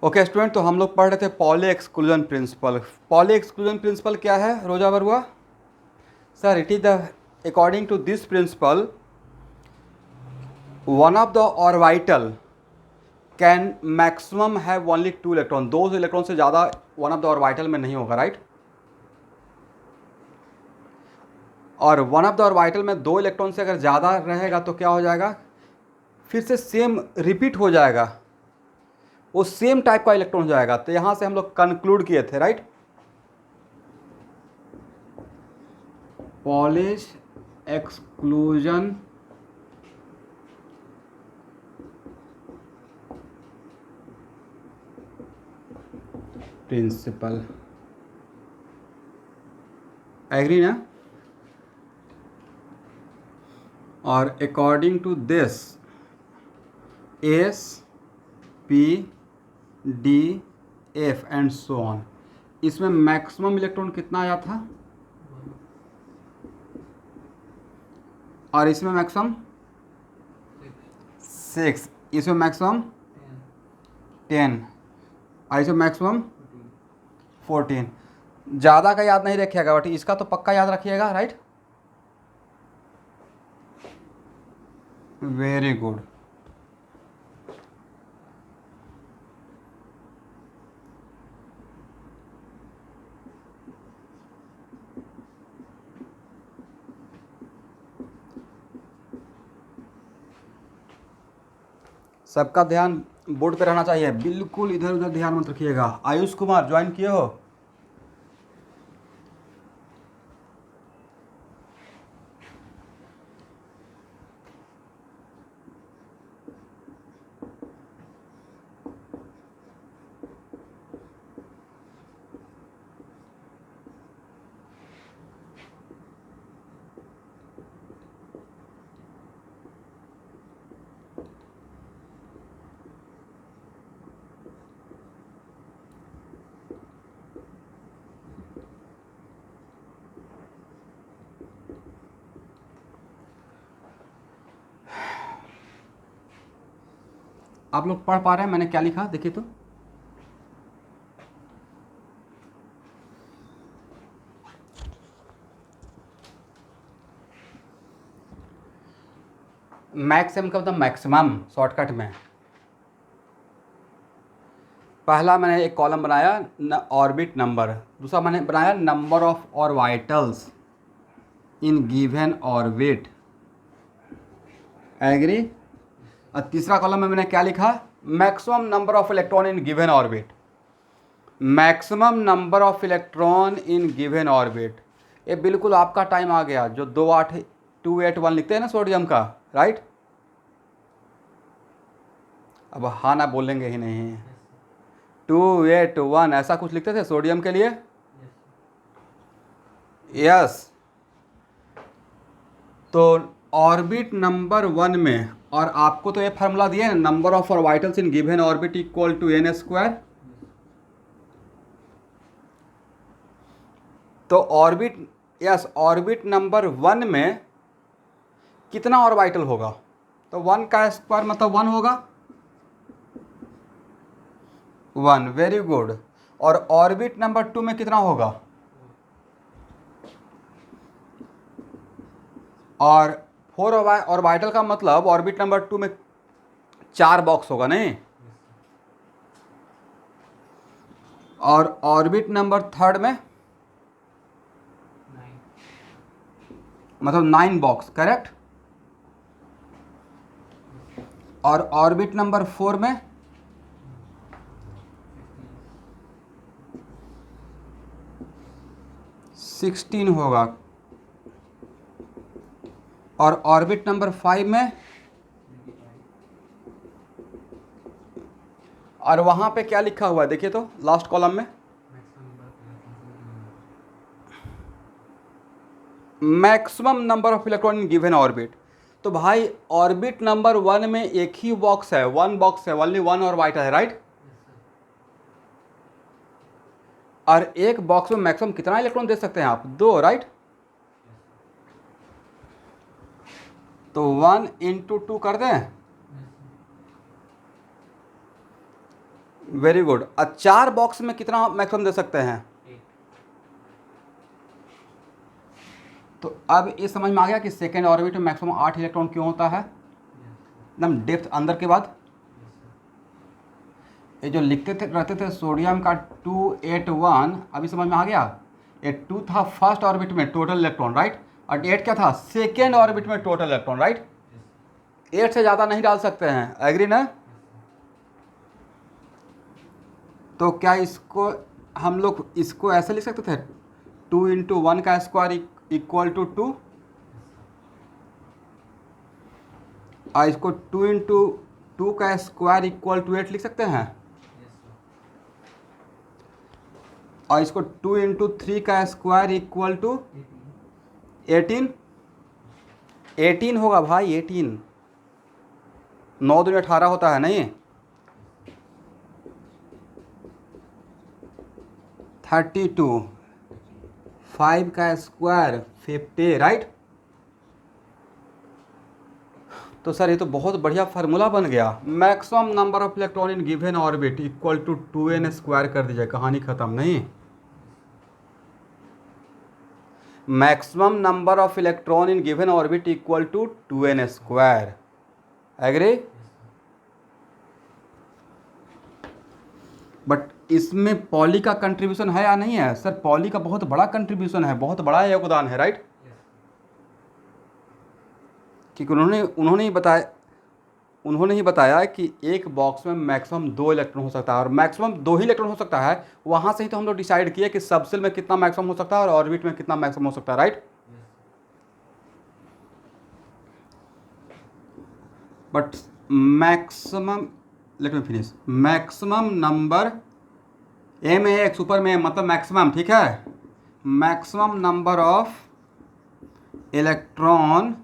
Okay student, तो हम लोग पढ़ रहे थे Pauli exclusion principle. Pauli exclusion principle क्या है Roja Barua sir? It is the according to this principle one of the orbital can maximum have only 2 electron. 2 electron से ज़्यादा वन ऑफ द ऑर्बिटल में नहीं होगा, राइट? और वन ऑफ द ऑर्बिटल में 2 electron से अगर ज़्यादा रहेगा तो क्या हो जाएगा, फिर से सेम रिपीट हो जाएगा, वो सेम टाइप का इलेक्ट्रॉन हो जाएगा। तो यहाँ से हम लोग कंक्लूड किए थे, right? Pauli's exclusion principle, agree ना? और according to this S P D F and so on, इसमें मैक्सिमम इलेक्ट्रॉन कितना आया था? और इसमें मैक्सिमम 6, इसमें मैक्सिमम 10, और इसमें मैक्सिमम 14। ज़्यादा का याद नहीं रखिएगा, बट इसका तो पक्का याद रखिएगा, राइट? Very good. सबका ध्यान बोर्ड पे रहना चाहिए, बिल्कुल इधर उधर ध्यान मत रखिएगा। आयुष कुमार ज्वाइन किए हो? आप लोग पढ़ पा रहे हैं? मैंने क्या लिखा देखिए तो। मैक्सिमम का मतलब मैक्सिमम शॉर्टकट में। पहला मैंने एक कॉलम बनाया ऑर्बिट नंबर, दूसरा मैंने बनाया number of orbitals in given orbit, agree? और तीसरा कॉलम में मैंने क्या लिखा? Maximum number of electron in given orbit. Maximum number of electron in given orbit, ये बिल्कुल आपका टाइम आ गया जो 281 लिखते हैं ना सोडियम का, राइट? अब हाँ ना बोलेंगे ही नहीं। 281 ऐसा कुछ लिखते थे सोडियम के लिए, यस। तो ऑर्बिट नंबर 1 में, और आपको तो ये फार्मूला दिया है, number of orbitals in given orbit equal to n square. तो ऑर्बिट, यस, ऑर्बिट नंबर 1 में कितना ऑर्बिटल होगा? तो 1 का स्क्वायर मतलब 1 होगा, 1, वेरी गुड। और ऑर्बिट नंबर 2 में कितना होगा? और 4 ऑर्बिटल का मतलब ऑर्बिट नंबर 2 में 4 बॉक्स होगा, नहीं? और ऑर्बिट नंबर 3 में मतलब 9 बॉक्स, करेक्ट? और ऑर्बिट नंबर 4 में 16 होगा। और ऑर्बिट नंबर 5 में, और वहां पे क्या लिखा हुआ है देखिए तो लास्ट कॉलम में, maximum number of electron in given orbit. तो भाई ऑर्बिट नंबर 1 में एक ही बॉक्स है, 1 बॉक्स है, ओनली 1 ऑर्बिटल है, राइट? और एक बॉक्स में मैक्सिमम कितना इलेक्ट्रॉन दे सकते हैं आप? 2, राइट? तो 1 × 2 कर दें, वेरी गुड। 4 बॉक्स में कितना मैक्सिमम दे सकते हैं? तो अब ये समझ में आ गया कि सेकेंड ऑर्बिट में मैक्सिमम 8 इलेक्ट्रॉन क्यों होता है, एकदम डेप्थ अंदर के बाद। ये जो लिखते थे रहते थे सोडियम का 281, अभी समझ में आ गया। ये 2 था फर्स्ट ऑर्बिट में टोटल इलेक्ट्रॉन, राइट, और 8 क्या था सेकेंड ऑर्बिट में टोटल इलेक्ट्रॉन, राइट। 8 से ज़्यादा नहीं डाल सकते हैं, एग्री ना? तो क्या इसको हम लोग इसको ऐसे लिख सकते थे 2 इंटू 1 का स्क्वायर इक्वल टू 2, और इसको 2 इंटू 2 का स्क्वायर इक्वल टू 8 लिख सकते हैं, और इसको 2 इंटू 3 का स्क्वायर इक्वल टू 18। 18 होगा भाई, 18। 9 दूनी 18 होता है नहीं, 32, 5 का स्क्वायर 50, राइट। तो सर ये तो बहुत बढ़िया फार्मूला बन गया। Maximum number of electron in given orbit equal to 2n square कर दीजिए, कहानी खत्म। नहीं, maximum number of electron in given orbit equal to 2n square, agree? But इसमें पॉली का कंट्रीब्यूशन है या नहीं है? सर पॉली का बहुत बड़ा कंट्रीब्यूशन है, बहुत बड़ा योगदान है, राइट। क्योंकि उन्होंने ही बताया कि एक बॉक्स में मैक्सिमम 2 इलेक्ट्रॉन हो सकता है, और मैक्सिमम 2 ही इलेक्ट्रॉन हो सकता है। वहाँ से ही तो हम लोग डिसाइड किए कि सबसेल में कितना मैक्सिमम हो सकता है और ऑर्बिट में कितना मैक्सिमम हो सकता है, right. But maximum, let me finish, maximum number M A X ऊपर में मतलब मैक्सिमम, ठीक है। Maximum number of electron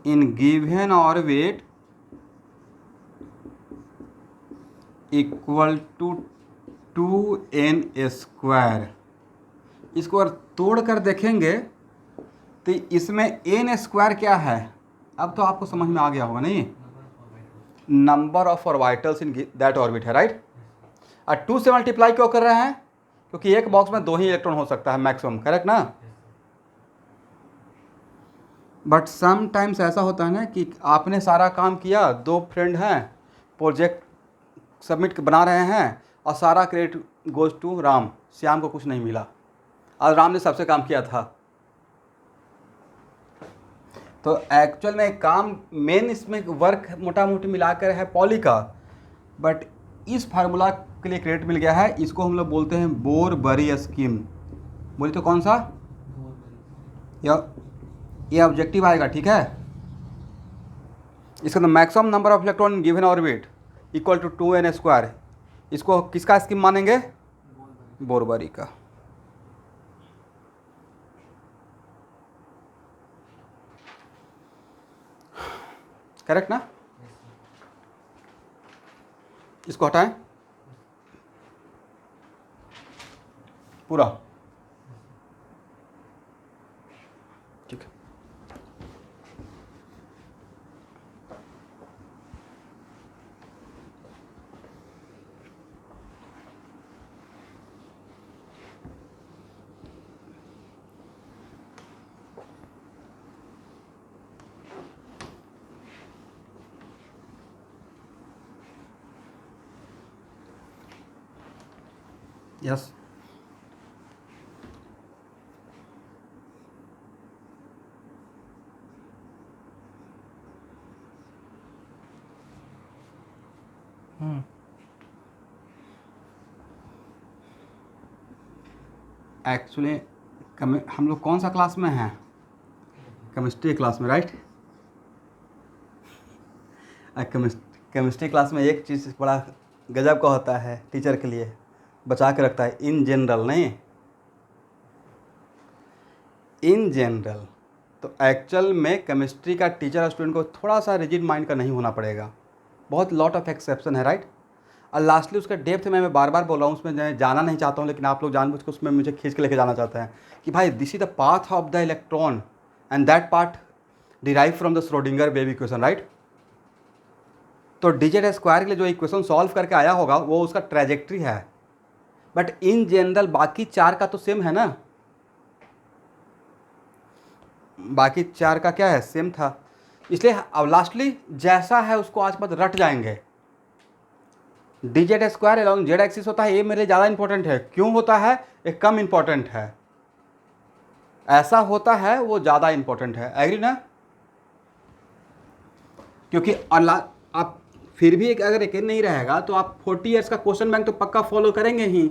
in given orbit equal to 2n square. इसको अगर तोड़ कर देखेंगे तो इसमें n स्क्वायर क्या है, अब तो आपको समझ में आ गया होगा नहीं, number of orbitals in that orbit है, राइट। और 2 से मल्टीप्लाई क्यों कर रहे हैं? क्योंकि एक बॉक्स में 2 ही इलेक्ट्रॉन हो सकता है मैक्सिमम, करेक्ट ना। बट समटाइम्स ऐसा होता है ना कि आपने सारा काम किया, 2 फ्रेंड हैं, प्रोजेक्ट सबमिट बना रहे हैं, और सारा credit goes to Ram, Shyam को कुछ नहीं मिला, और राम ने सबसे काम किया था। तो एक्चुअल में काम मेन इसमें वर्क मोटा मोटी मिलाकर है पॉली का, बट इस फार्मूला के लिए क्रेडिट मिल गया है। इसको हम लोग बोलते हैं बोर बरी स्कीम। बोलिए तो कौन सा? ये ऑब्जेक्टिव आएगा, ठीक है। इसका maximum number of electron in given orbit equal to 2n square. इसको किसका स्कीम मानेंगे? बोरबरी का। करेक्ट ना? इसको हटाएं पूरा, ठीक है। यस, एक्चुअली हम लोग कौन सा क्लास में हैं? केमिस्ट्री क्लास में, राइट। केमिस्ट्री क्लास में एक चीज़ बड़ा गजब का होता है, टीचर के लिए बचा के रखता है, इन जनरल नहीं, इन जनरल। तो एक्चुअल में केमिस्ट्री का टीचर और स्टूडेंट को थोड़ा सा रिजिड माइंड का नहीं होना पड़ेगा, बहुत लॉट ऑफ एक्सेप्शन है, राइट। और लास्टली उसका डेप्थ में मैं बार बार बोल रहा हूँ, उसमें मैं जाना नहीं चाहता हूँ, लेकिन आप लोग जानबूझ के उसमें मुझे खींच के लेके जाना चाहते हैं कि भाई this is the path of the electron and that part derive from the Schrodinger wave equation, right. तो डिजिट स्क्वायर के लिए जो इक्वेशन सॉल्व करके आया होगा वो उसका ट्रेजेक्ट्री है, बट इन जनरल बाकी चार का तो सेम है ना, बाकी चार का क्या है, सेम था। इसलिए अब लास्टली जैसा है उसको आज बाद रट जाएंगे। Digit square along Z axis होता है, ये मेरे ज़्यादा इंपॉर्टेंट है। क्यों होता है, ये कम इंपॉर्टेंट है। ऐसा होता है वो ज़्यादा इंपॉर्टेंट है, एग्री ना। क्योंकि आप फिर भी अगर एक नहीं रहेगा तो आप 40 ईयर्स का क्वेश्चन बैंक तो पक्का फॉलो करेंगे ही,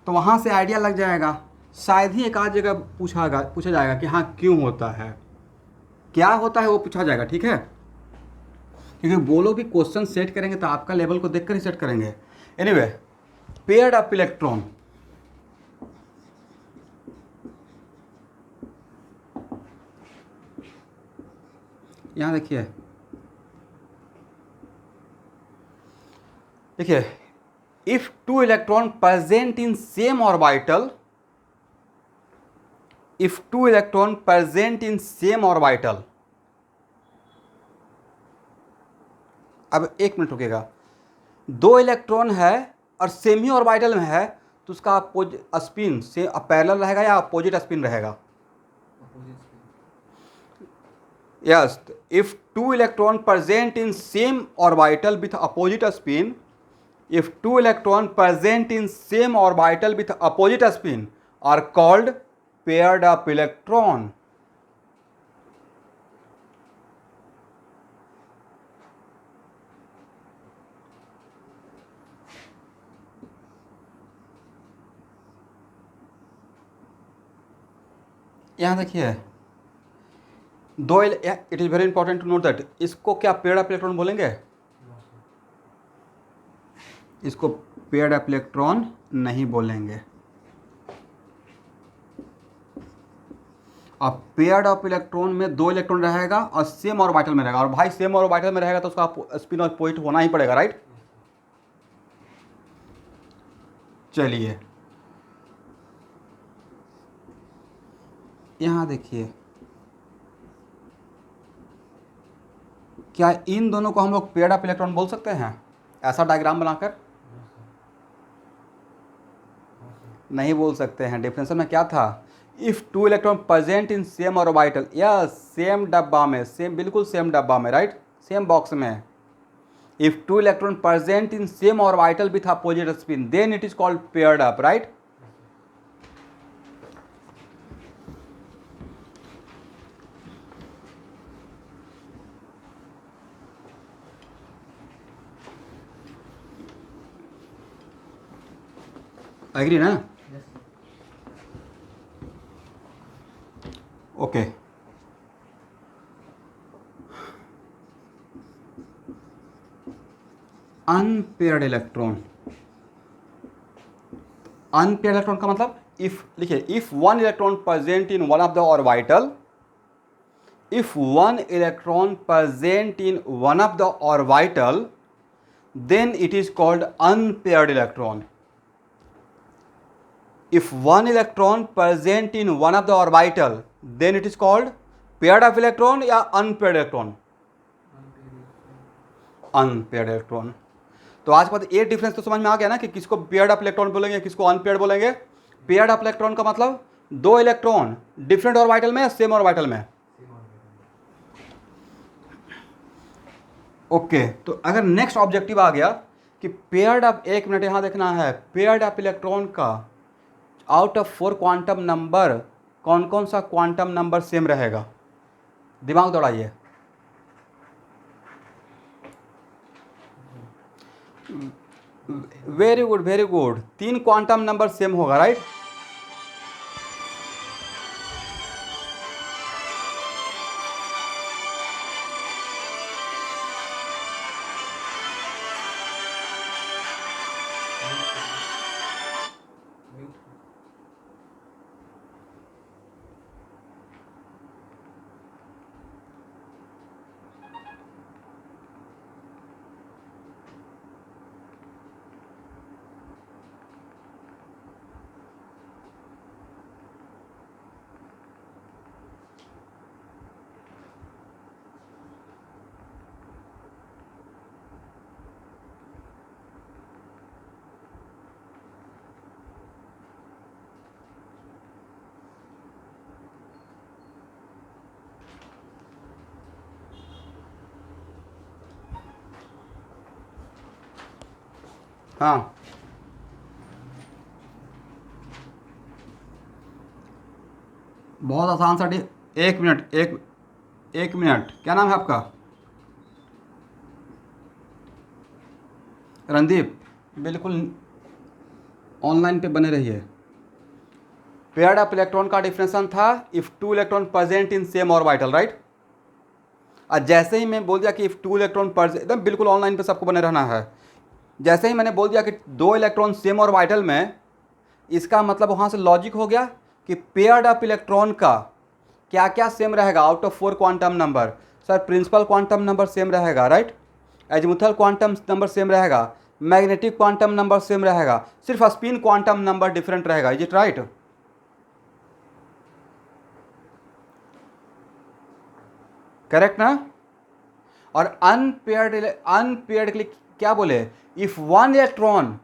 तो वहाँ से आइडिया लग जाएगा। शायद ही एक आध जगह पूछा जाएगा कि हाँ क्यों होता है, क्या होता है वो पूछा जाएगा, ठीक है। क्योंकि वो लोग भी क्वेश्चन सेट करेंगे तो आपका लेवल को देखकर ही सेट करेंगे। एनीवे, पेयर्ड अप इलेक्ट्रॉन, यहाँ देखिए देखिए, if two electron present in same orbital, if two electron present in same orbital, अब एक मिनट रुकेगा, दो इलेक्ट्रॉन है और सेम ही ऑर्बिटल में है तो उसका स्पिन से पैरेलल रहेगा या अपोजिट स्पिन रहेगा। Yes, if two electron present in same orbital with opposite spin, if two electron present in same orbital with opposite spin are called paired up electron. यहाँ देखिए दो, it is very important to note that, इसको क्या paired up electron बोलेंगे, इसको paired up electron नहीं बोलेंगे। अब पेयर्ड अप इलेक्ट्रॉन में दो इलेक्ट्रॉन रहेगा और सेम ऑर्बिटल में रहेगा, और भाई सेम ऑर्बिटल में रहेगा तो उसका स्पिन और पॉइंट होना ही पड़ेगा, राइट। चलिए यहाँ देखिए, क्या इन दोनों को हम लोग पेयर्ड अप इलेक्ट्रॉन बोल सकते हैं ऐसा डायग्राम बनाकर? नहीं बोल सकते हैं। डिफरेंशियल में क्या था, if two electron present in same orbital, yes same डब्बा में, सेम बिल्कुल सेम डब्बा में, राइट, सेम बॉक्स में, if two electron present in same orbital with opposite spin then it is called paired up, right. Agree ना, okay. Unpaired electron, unpaired electron का मतलब, if लिखिए, if one electron present in one of the orbital, if one electron present in one of the orbital then it is called unpaired electron. If one electron present in one of the orbital then it is called paired up electron या unpaired electron, unpaired electron। तो आज के बाद ये difference तो समझ में आ गया ना कि किसको पेयर्ड अप इलेक्ट्रॉन बोलेंगे, किसको अनपेयर्ड बोलेंगे। पेयर्ड अप इलेक्ट्रॉन का मतलब दो इलेक्ट्रॉन डिफरेंट ऑर्बिटल में या सेम ऑर्बिटल में, ओके। तो अगर नेक्स्ट ऑब्जेक्टिव आ गया कि पेयर्ड अप, एक मिनट यहाँ देखना है, पेयर्ड अप इलेक्ट्रॉन का आउट ऑफ 4 क्वांटम नंबर कौन कौन सा क्वांटम नंबर सेम रहेगा, दिमाग दौड़ाइए। Very good very good, 3 quantum number same होगा, राइट। हाँ, बहुत आसान सा एक मिनट, एक मिनट, क्या नाम है आपका? रणदीप, बिल्कुल ऑनलाइन पे बने रहिए। पेयर्ड अप इलेक्ट्रॉन का डिफिनेशन था if two electron present in same orbital, right. और जैसे ही मैं बोल दिया कि इफ टू इलेक्ट्रॉन एकदम बिल्कुल ऑनलाइन पे सबको बने रहना है। जैसे ही मैंने बोल दिया कि दो इलेक्ट्रॉन सेम ऑर्बिटल में, इसका मतलब वहाँ से लॉजिक हो गया कि पेयर्ड अप इलेक्ट्रॉन का क्या क्या सेम रहेगा out of 4 quantum number. Sir principal quantum number same रहेगा, right. Azimuthal quantum number same रहेगा, मैग्नेटिक क्वांटम नंबर सेम रहेगा, सिर्फ स्पिन क्वांटम नंबर डिफरेंट रहेगा। Is it right? करेक्ट ना? और अनपेयर्ड के लिए क्या बोले? इफ वन इलेक्ट्रॉन,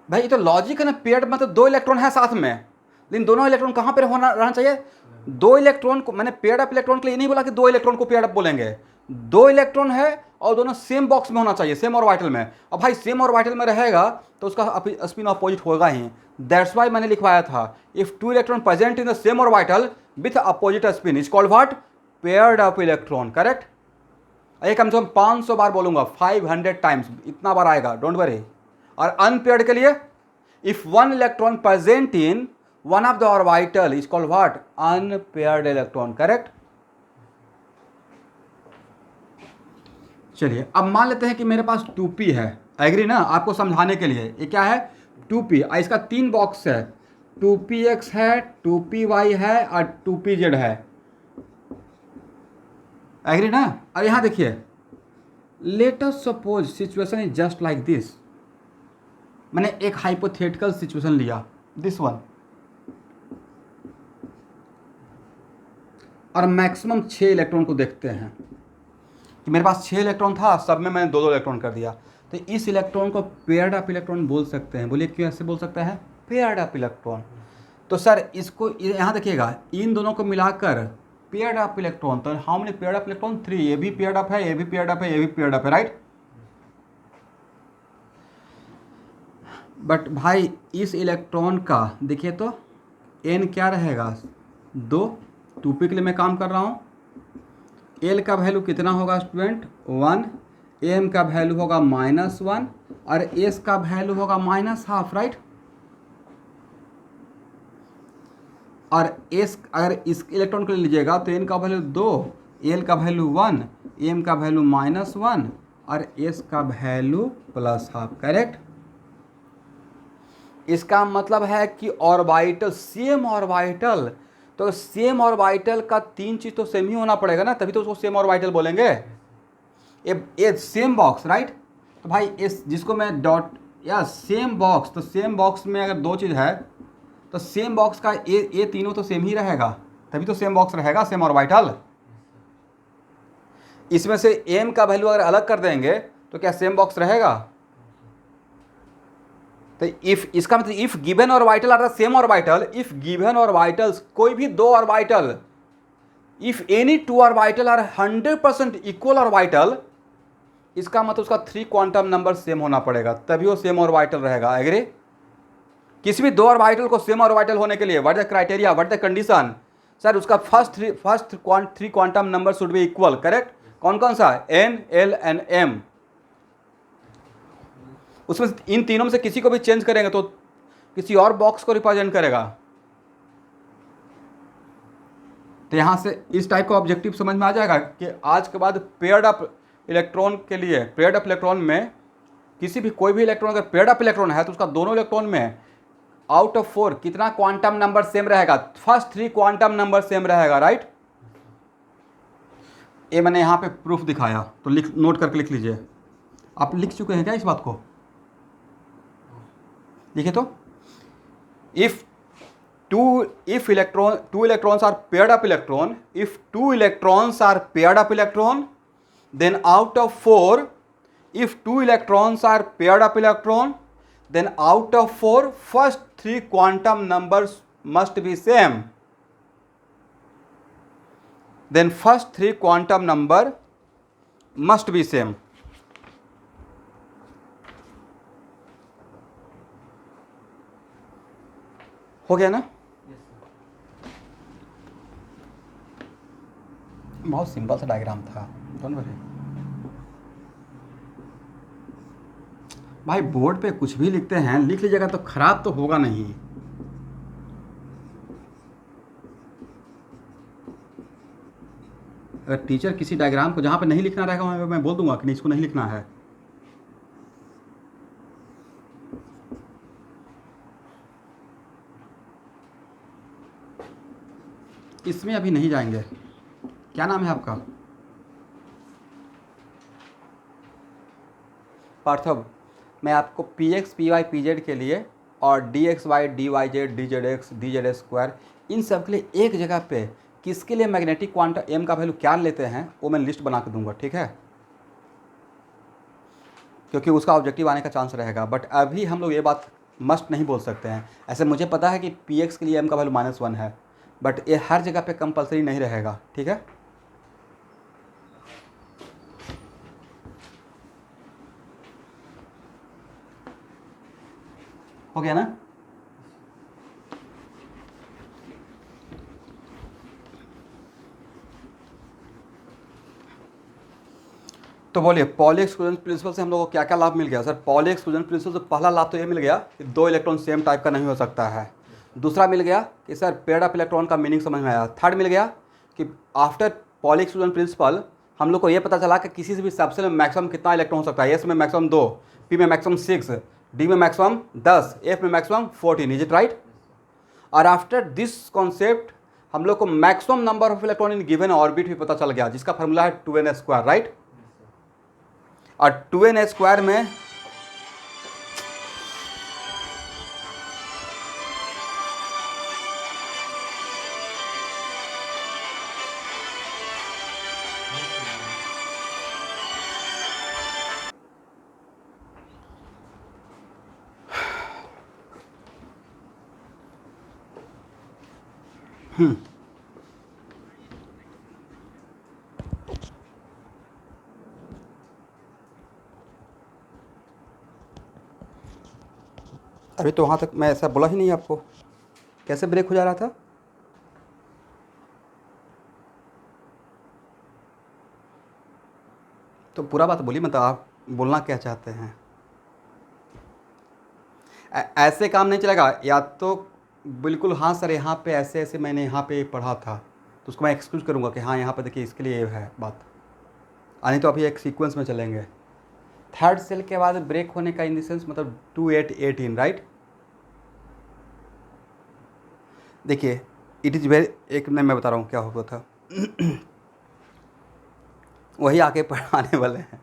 भाई ये तो लॉजिक है ना, पेयर्ड मतलब दो इलेक्ट्रॉन है साथ में, लेकिन दोनों इलेक्ट्रॉन कहाँ पर होना रहना चाहिए? दो इलेक्ट्रॉन को, मैंने पेयर्ड अप इलेक्ट्रॉन के लिए नहीं बोला कि दो इलेक्ट्रॉन को पेयर्ड अप बोलेंगे। दो इलेक्ट्रॉन है और दोनों सेम बॉक्स में होना चाहिए, सेम ऑर्बिटल में। अब भाई सेम ऑर्बिटल में रहेगा तो उसका स्पिन अपोजिट होगा ही। दैट्स वाई मैंने लिखवाया था if two electron present in the same orbital with opposite spin is called what? Paired up electron. Correct? ये कम से कम 500 बार बोलूंगा, 500 टाइम्स, इतना बार आएगा, डोंट वरी। और अनपेयर्ड के लिए if one electron present in one of the orbital is called what? Unpaired electron. Correct? चलिए अब मान लेते हैं कि मेरे पास 2p है। एग्री ना? आपको समझाने के लिए ये क्या है? 2p। इसका 3 बॉक्स है, 2px है, 2py है और 2pz है। एग्री ना? और यहां देखिए, let us suppose situation is just like this. मैंने एक हाइपोथेटिकल सिचुएशन लिया, दिस वन, और मैक्सिमम 6 इलेक्ट्रॉन को देखते हैं कि मेरे पास 6 इलेक्ट्रॉन था, सब में मैंने 2-2 इलेक्ट्रॉन कर दिया। तो इस इलेक्ट्रॉन को पेयर्ड अप इलेक्ट्रॉन बोल सकते हैं। बोलिए क्यों ऐसे बोल सकते हैं? Paired up electron. तो सर इसको यहाँ देखिएगा, इन दोनों को मिलाकर पेयर्ड अप इलेक्ट्रॉन, तो how many paired up electron? 3। ये भी पेयर्ड अप है, ये भी पेयर्ड अप है, ये भी पेयर्ड अप है, राइट। बट भाई इस इलेक्ट्रॉन का देखिए तो n क्या रहेगा? 2। 2p के लिए मैं काम कर रहा हूँ। l का वैल्यू कितना होगा स्टूडेंट? 1। m का वैल्यू होगा -1 और s का वैल्यू होगा -½ राइट। और s अगर इस इलेक्ट्रॉन को लीजिएगा तो n का वैल्यू 2, l का वैल्यू 1, m का वैल्यू -1 और s का वैल्यू +½ करेक्ट। इसका मतलब है कि ऑर्बिटल, सेम ऑर्बिटल, तो सेम ऑर्बिटल का 3 चीज तो सेम ही होना पड़ेगा ना, तभी तो उसको सेम ऑर्बिटल बोलेंगे। ये सेम बॉक्स, राइट। तो भाई इस जिसको मैं डॉट या सेम बॉक्स, तो सेम बॉक्स में अगर 2 चीज है तो सेम बॉक्स का ये तीनों तो सेम ही रहेगा, तभी तो सेम बॉक्स रहेगा, सेम ऑर्बिटल। इसमें से m का वैल्यू अगर अलग कर देंगे तो क्या सेम बॉक्स रहेगा? तो इफ, इसका मतलब if given orbital are the same orbital, if given orbitals, कोई भी 2 orbital, if any 2 orbital are 100% equal orbital, इसका मतलब उसका 3 क्वांटम नंबर सेम होना पड़ेगा, तभी वो सेम ऑर्बिटल रहेगा। एग्री? किसी भी 2 ऑर्बिटल को सेम ऑर्बिटल होने के लिए what the criteria, what the condition? Sir उसका first 3 quantum number should be equal. Correct? कौन कौन सा? n, l and m। उसमें इन तीनों में से किसी को भी चेंज करेंगे तो किसी और बॉक्स को रिप्रेजेंट करेगा। तो यहां से इस टाइप का ऑब्जेक्टिव समझ में आ जाएगा कि आज के बाद पेयर्ड अप इलेक्ट्रॉन के लिए, पेयर्ड अप इलेक्ट्रॉन में किसी भी कोई भी इलेक्ट्रॉन अगर पेयर्ड अप इलेक्ट्रॉन है तो उसका दोनों इलेक्ट्रॉन में आउट ऑफ 4 कितना क्वांटम नंबर सेम रहेगा? फर्स्ट 3 क्वांटम नंबर सेम रहेगा, राइट। ये मैंने यहाँ पे प्रूफ दिखाया, तो नोट करके लिख लीजिए। आप लिख चुके हैं क्या इस बात को? लिखे तो, if two electrons are paired up electron, if 2 electrons are paired up electron, then out of 4, if 2 electrons are paired up electron, then out of 4 first 3 quantum numbers must be same. Then first 3 quantum number must be same. हो गया ना? बहुत simple सा diagram था, don't worry. भाई board पे कुछ भी लिखते हैं, लिख लीजिएगा तो खराब तो होगा नहीं। अगर टीचर किसी डायग्राम को जहाँ पे नहीं लिखना रहेगा वहाँ पे मैं बोल दूंगा कि नहीं इसको नहीं लिखना है। इसमें अभी नहीं जाएंगे। क्या नाम है आपका? पार्थव। मैं आपको P x P Y P Z के लिए और D X Y D Y Z D Z X D Z square, इन सब के लिए एक जगह पे किसके लिए मैग्नेटिक क्वांटम एम का वैल्यू क्या लेते हैं वो मैं लिस्ट बना के दूंगा, ठीक है? क्योंकि उसका ऑब्जेक्टिव आने का चांस रहेगा। बट अभी हम लोग ये बात मस्ट नहीं बोल सकते हैं। ऐसे मुझे पता है कि पी एक्स के लिए एम का वैल्यू -1 है, बट ये हर जगह पे कंपलसरी नहीं रहेगा, ठीक है? हो गया ना? तो बोलिए पॉली एक्सक्लूजन प्रिंसिपल से हम लोगों को क्या क्या लाभ मिल गया? सर पॉली एक्सक्लूजन प्रिंसिपल से पहला लाभ तो ये मिल गया कि 2 इलेक्ट्रॉन सेम टाइप का नहीं हो सकता है। दूसरा मिल गया कि सर पेयर ऑफ इलेक्ट्रॉन का मीनिंग समझ में आया। थर्ड मिल गया कि आफ्टर पॉली एक्सक्लूजन प्रिंसिपल हम लोग को ये पता चला कि किसी से भी सबसे में मैक्सिमम कितना इलेक्ट्रॉन हो सकता है। एस में मैक्सिमम 2, पी में मैक्सिमम 6, डी में मैक्सिमम 10, एफ में मैक्सिमम 14। Is it right? और आफ्टर दिस कॉन्सेप्ट हम लोग को maximum number of electron in given orbit भी पता चल गया, जिसका फॉर्मूला है 2n स्क्वायर, राइट? और 2n स्क्वायर में अभी तो वहाँ तक मैं ऐसा बोला ही नहीं आपको। कैसे ब्रेक हो जा रहा था? तो पूरा बात बोलिए, मतलब आप बोलना क्या चाहते हैं? ऐसे काम नहीं चलेगा। या तो बिल्कुल हाँ सर यहाँ पे ऐसे ऐसे मैंने यहाँ पे पढ़ा था, तो उसको मैं एक्सक्यूज करूँगा कि हाँ यहाँ पे देखिए इसके लिए ये है बात। नहीं तो अभी एक सीक्वेंस में चलेंगे। थर्ड सेल के बाद ब्रेक होने का इन द सेंस मतलब 2 8 18, राइट? देखिए इट इज़ वेरी, एक मैं बता रहा हूँ क्या होता था। वही आके पढ़ाने वाले हैं।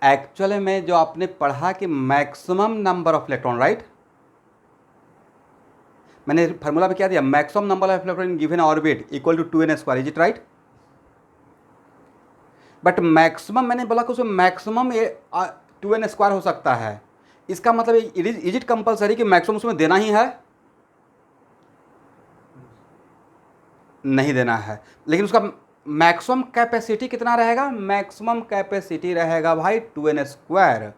एक्चुअली में जो आपने पढ़ा कि maximum number of electron, right? मैंने फार्मूला में क्या दिया? Maximum number of electron in given orbit equal to 2n square. Is it right? But maximum मैंने बोला कि उसमें मैक्सिमम 2n स्क्वायर हो सकता है। इसका मतलब इज इट कंपलसरी कि मैक्सिमम उसमें देना ही है? नहीं देना है। लेकिन उसका मैक्सिमम कैपेसिटी कितना रहेगा? मैक्सिमम कैपेसिटी रहेगा भाई 2n स्क्वायर।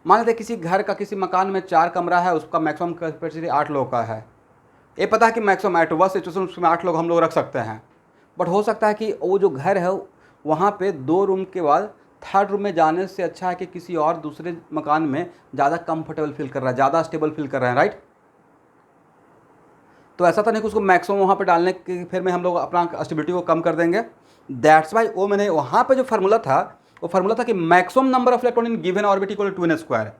मान लेते किसी घर का, किसी मकान में 4 कमरा है, उसका मैक्सिमम कैपेसिटी 8 लोग का है। ये पता है कि मैक्सिमम एट वर्स्ट सिचुएशन उसमें 8 लोग हम लोग रख सकते हैं। बट हो सकता है कि वो जो घर है वहाँ पे 2 रूम के बाद थर्ड रूम में जाने से अच्छा है कि किसी और दूसरे मकान में ज़्यादा कंफर्टेबल फील कर रहा है, ज़्यादा स्टेबल फील कर रहे हैं, राइट? तो ऐसा तो नहीं कि उसको मैक्सिमम वहाँ पे डालने के फिर में हम लोग अपना स्टेबिलिटी को कम कर देंगे। दैट्स वाई वो मैंने वहाँ पे जो फार्मूला था वो फार्मूला था कि maximum number of electron in given orbit equal to 2n square.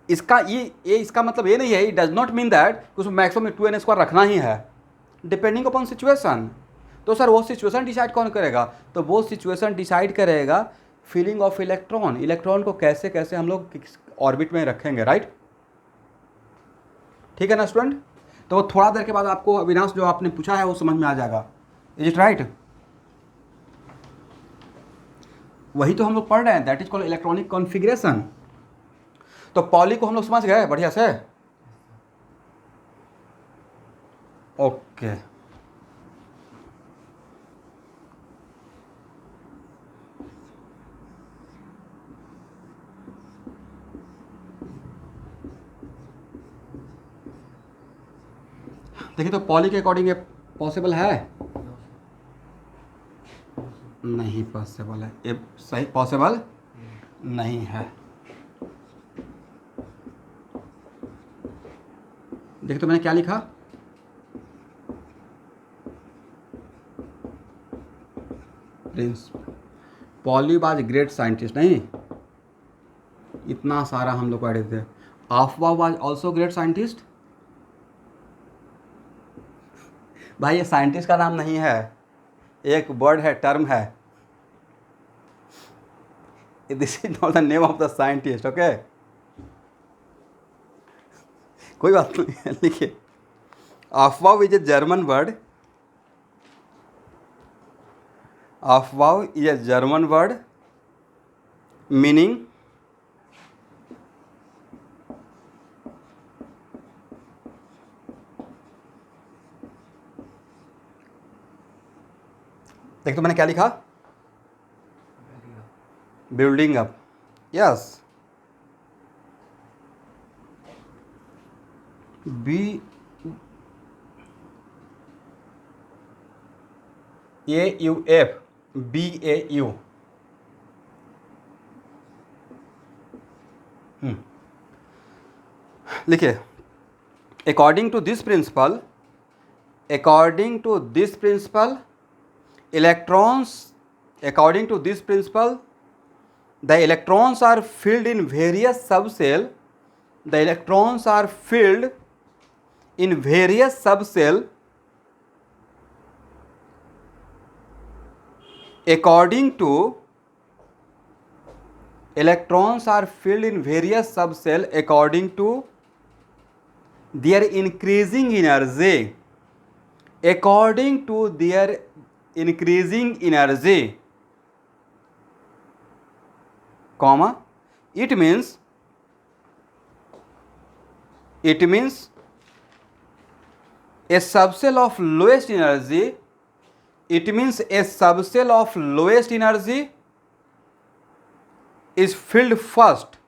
इसका ये इसका मतलब ये नहीं है, it does not mean that उसमें मैक्सिमम 2n स्क्वायर रखना ही है, डिपेंडिंग अपॉन सिचुएशन। तो सर वो सिचुएशन डिसाइड कौन करेगा? तो वो सिचुएशन डिसाइड करेगा फीलिंग ऑफ इलेक्ट्रॉन। इलेक्ट्रॉन को कैसे कैसे हम लोग ऑर्बिट में रखेंगे, राइट? ठीक है ना स्टूडेंट? तो वो थोड़ा देर के बाद आपको अविनाश जो आपने पूछा है वो समझ में आ जाएगा। Is it right? वही तो हम लोग पढ़ रहे हैं, that is called electronic configuration. तो पॉली को हम लोग समझ गए बढ़िया से? ओके। देखिए तो पॉली के अकॉर्डिंग ये पॉसिबल है? नहीं पॉसिबल है, ये सही पॉसिबल नहीं है। देखिए तो मैंने क्या लिखा, Prince poly was great scientist, नहीं इतना सारा हम लोग को ऐड थे। आफ्वा वाज ऑल्सो ग्रेट साइंटिस्ट। भाई ये साइंटिस्ट का नाम नहीं है, एक वर्ड है, टर्म है। This is not the name of the scientist, okay. कोई बात नहीं है, लिखिए aufbau is a German word, aufbau is a German word meaning देख तो मैंने क्या लिखा, building up, yes, B A U F, B A U, लिखिए according to this principle, according to this principle electrons, according to this principle the electrons are filled in various subcell, the electrons are filled in various subcell according to, electrons are filled in various subcell according to their increasing energy, according to their increasing energy, comma, it means a subcell of lowest energy, it means a subcell of lowest energy is filled first,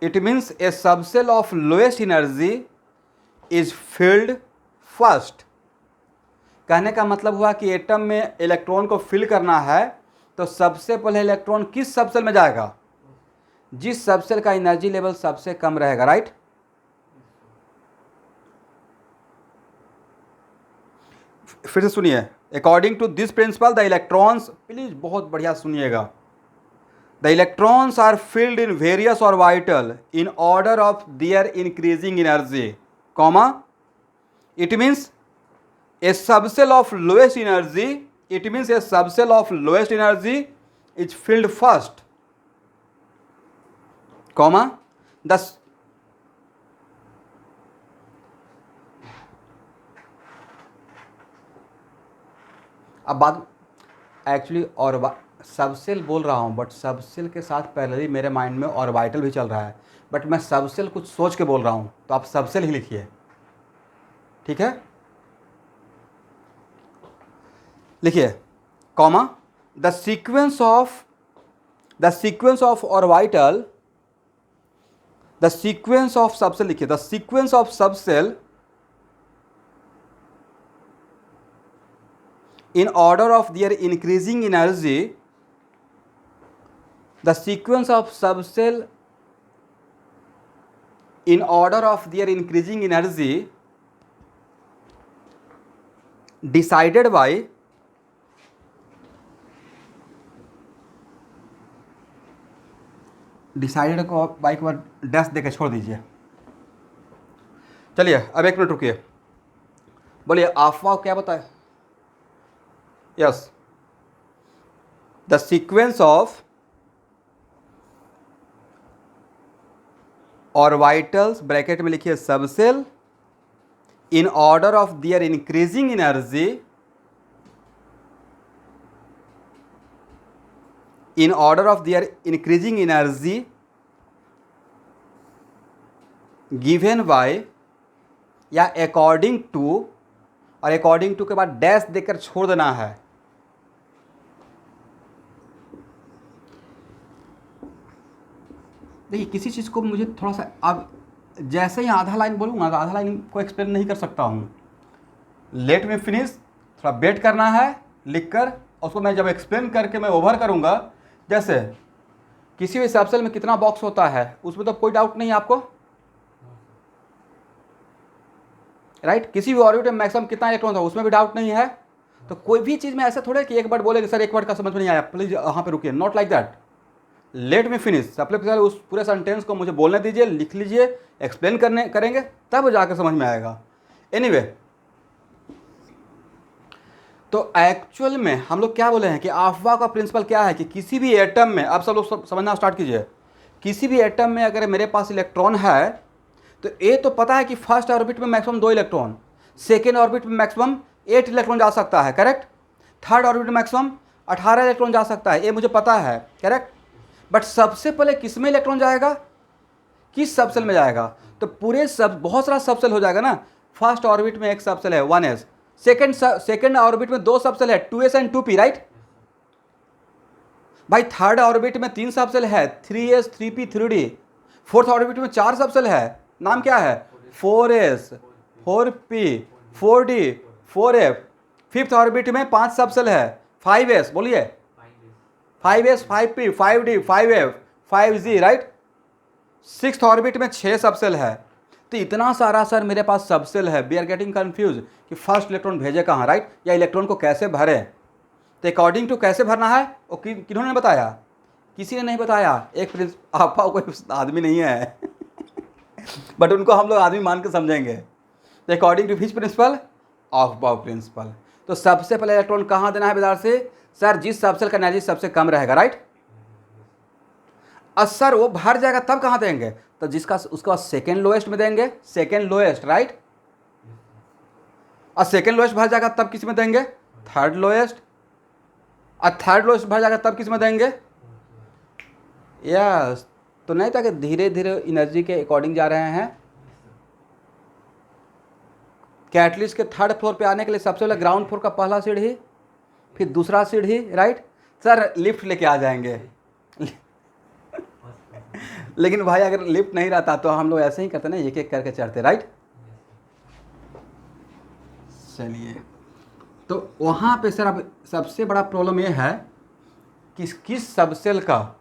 it means a subcell of lowest energy is filled first। कहने का मतलब हुआ कि atom में electron को fill करना है तो सबसे पहले इलेक्ट्रॉन किस सबसेल में जाएगा, जिस सबसेल का एनर्जी लेवल सबसे कम रहेगा, राइट। फिर से सुनिए, according to this principle the electrons, please बहुत बढ़िया सुनिएगा, the electrons are filled in various orbital in order of their increasing energy, comma, it means a subcell of lowest energy, it means a subcell of lowest energy is filled first, comma, the अब बात actually और subshell बोल रहा हूँ but subshell के साथ पहले ही मेरे माइंड में ऑर्बिटल भी चल रहा है, बट मैं सबसेल कुछ सोच के बोल रहा हूँ तो आप सबसेल ही लिखिए, ठीक है। लिखिए comma, the sequence of orbital, the sequence of subshell, लिखिए the sequence of subshell in order of their increasing energy, the sequence of subcell in order of their increasing energy decided by, decided को bike पर dash देकर छोड़ दीजिए। चलिए अब एक minute रुकिए, बोलिए अफवाह क्या बताए, yes, the sequence of orbitals, bracket में लिखिए subshell, in order of their increasing energy, in order of their increasing energy given by, या according to, और according to के बाद डैश देकर छोड़ देना है। देखिए किसी चीज़ को मुझे थोड़ा सा अब जैसे ही आधा लाइन बोलूँगा तो आधा लाइन को एक्सप्लेन नहीं कर सकता हूँ। लेट मी फिनिश, थोड़ा वेट करना है लिख कर, उसको मैं जब एक्सप्लेन करके मैं ओवर करूँगा। जैसे किसी भी सबसेल में कितना बॉक्स होता है उसमें तो कोई डाउट नहीं है आपको, राइट। किसी भी ऑर्बिट में मैक्सिमम कितना इलेक्ट्रॉन था उसमें भी डाउट नहीं है। तो कोई भी चीज़ में ऐसा थोड़ा कि एक वर्ड बोलेगे सर एक वर्ड का समझ में नहीं आया प्लीज यहाँ पे रुकिए, not like that. Late me finish, सबसे पहले उस पूरे सेंटेंस को मुझे बोलने दीजिए, लिख लीजिए, एक्सप्लेन करेंगे तब जाकर समझ में आएगा। एनीवे, तो एक्चुअल में हम लोग क्या बोले हैं कि अफवाह का प्रिंसिपल क्या है कि किसी भी एटम में, अब सब लोग समझना स्टार्ट कीजिए, किसी भी एटम में अगर मेरे पास इलेक्ट्रॉन है तो ये तो पता है कि फर्स्ट ऑर्बिट में मैक्सिमम 2 इलेक्ट्रॉन, सेकेंड ऑर्बिट में मैक्सिमम 8 इलेक्ट्रॉन जा सकता है, करेक्ट। थर्ड ऑर्बिट में मैक्सिमम 18 इलेक्ट्रॉन जा सकता है, ये मुझे पता है, करेक्ट। बट सबसे पहले किस में इलेक्ट्रॉन जाएगा, किस सबसेल में जाएगा? तो पूरे बहुत सारा सबसेल हो जाएगा ना। फर्स्ट ऑर्बिट में एक सबसेल है 1s, सेकेंड ऑर्बिट में 2 सबसेल है 2s एंड 2p, राइट भाई। थर्ड ऑर्बिट में 3 सबसेल है 3s 3p 3d। Fourth orbit में 4 सबसेल है, नाम क्या है 4s 4p 4d 4f। Fifth orbit में 5 सबसेल है 5s, बोलिए 5s 5p 5d 5f 5g, right. Sixth orbit में 6 सबसेल है। तो इतना सारा सर मेरे पास सबसेल है, वी आर गेटिंग कंफ्यूज कि फर्स्ट इलेक्ट्रॉन भेजे कहाँ, राइट, या इलेक्ट्रॉन को कैसे भरे। तो अकॉर्डिंग टू कैसे भरना है वो किन्होंने बताया, किसी ने नहीं बताया। एक आपा कोई आदमी नहीं है बट उनको हम लोग आदमी मान के समझेंगे। तो according to which principle, Aufbau principle. तो सबसे पहले इलेक्ट्रॉन कहाँ देना है विद्यार्थी से, सर जिस सबसेल का एनर्जी सबसे कम रहेगा, राइट। और सर वो भर जाएगा तब कहाँ देंगे, तो जिसका उसके बाद सेकेंड लोएस्ट में देंगे, सेकेंड लोएस्ट, राइट। और सेकेंड लोएस्ट भर जाएगा तब किस में देंगे, थर्ड लोएस्ट। और थर्ड लोएस्ट भर जाएगा तब किस में देंगे, यस। तो नहीं था कि धीरे धीरे एनर्जी के अकॉर्डिंग जा रहे हैं। कैटलिस्ट के थर्ड फ्लोर पे आने के लिए सबसे पहले ग्राउंड फ्लोर का पहला सीढ़ी, फिर दूसरा सीढ़ी, राइट। सर लिफ्ट लेके आ जाएंगे लेकिन भाई अगर लिफ्ट नहीं रहता तो हम लोग ऐसे ही करते ना, एक एक करके चढ़ते, राइट। चलिए, तो वहाँ पे सर अब सबसे बड़ा प्रॉब्लम ये है कि किस सबसेल का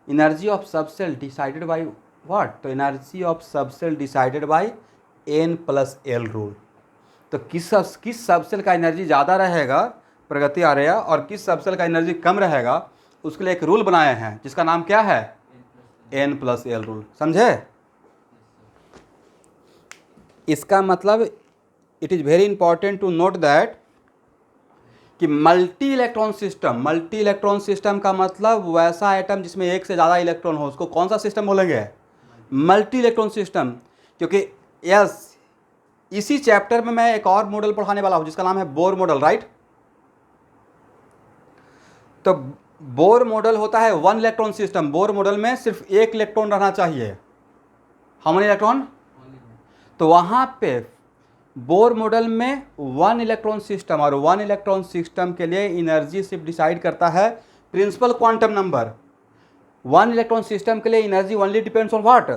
energy of subshell decided by what. तो energy of subshell decided by n+l rule. तो किस सबसेल का एनर्जी ज़्यादा रहेगा प्रगति आ रहा, और किस सबसेल का एनर्जी कम रहेगा, उसके लिए एक रूल बनाए हैं जिसका नाम क्या है, n+l रूल। समझे? इसका मतलब it is very important to note that कि मल्टी इलेक्ट्रॉन सिस्टम का मतलब वैसा एटम जिसमें एक से ज़्यादा इलेक्ट्रॉन हो, उसको कौन सा सिस्टम बोलेंगे, मल्टी इलेक्ट्रॉन सिस्टम। क्योंकि यस, इसी चैप्टर में मैं एक और मॉडल पढ़ाने वाला हूँ जिसका नाम है बोर मॉडल, राइट। तो बोर मॉडल होता है 1 इलेक्ट्रॉन सिस्टम। बोर मॉडल में सिर्फ 1 इलेक्ट्रॉन रहना चाहिए। How many electron? तो वहाँ पे बोर मॉडल में 1 इलेक्ट्रॉन सिस्टम, और 1 इलेक्ट्रॉन सिस्टम के लिए एनर्जी सिर्फ डिसाइड करता है principal quantum number. 1 electron system के लिए energy only depends on what,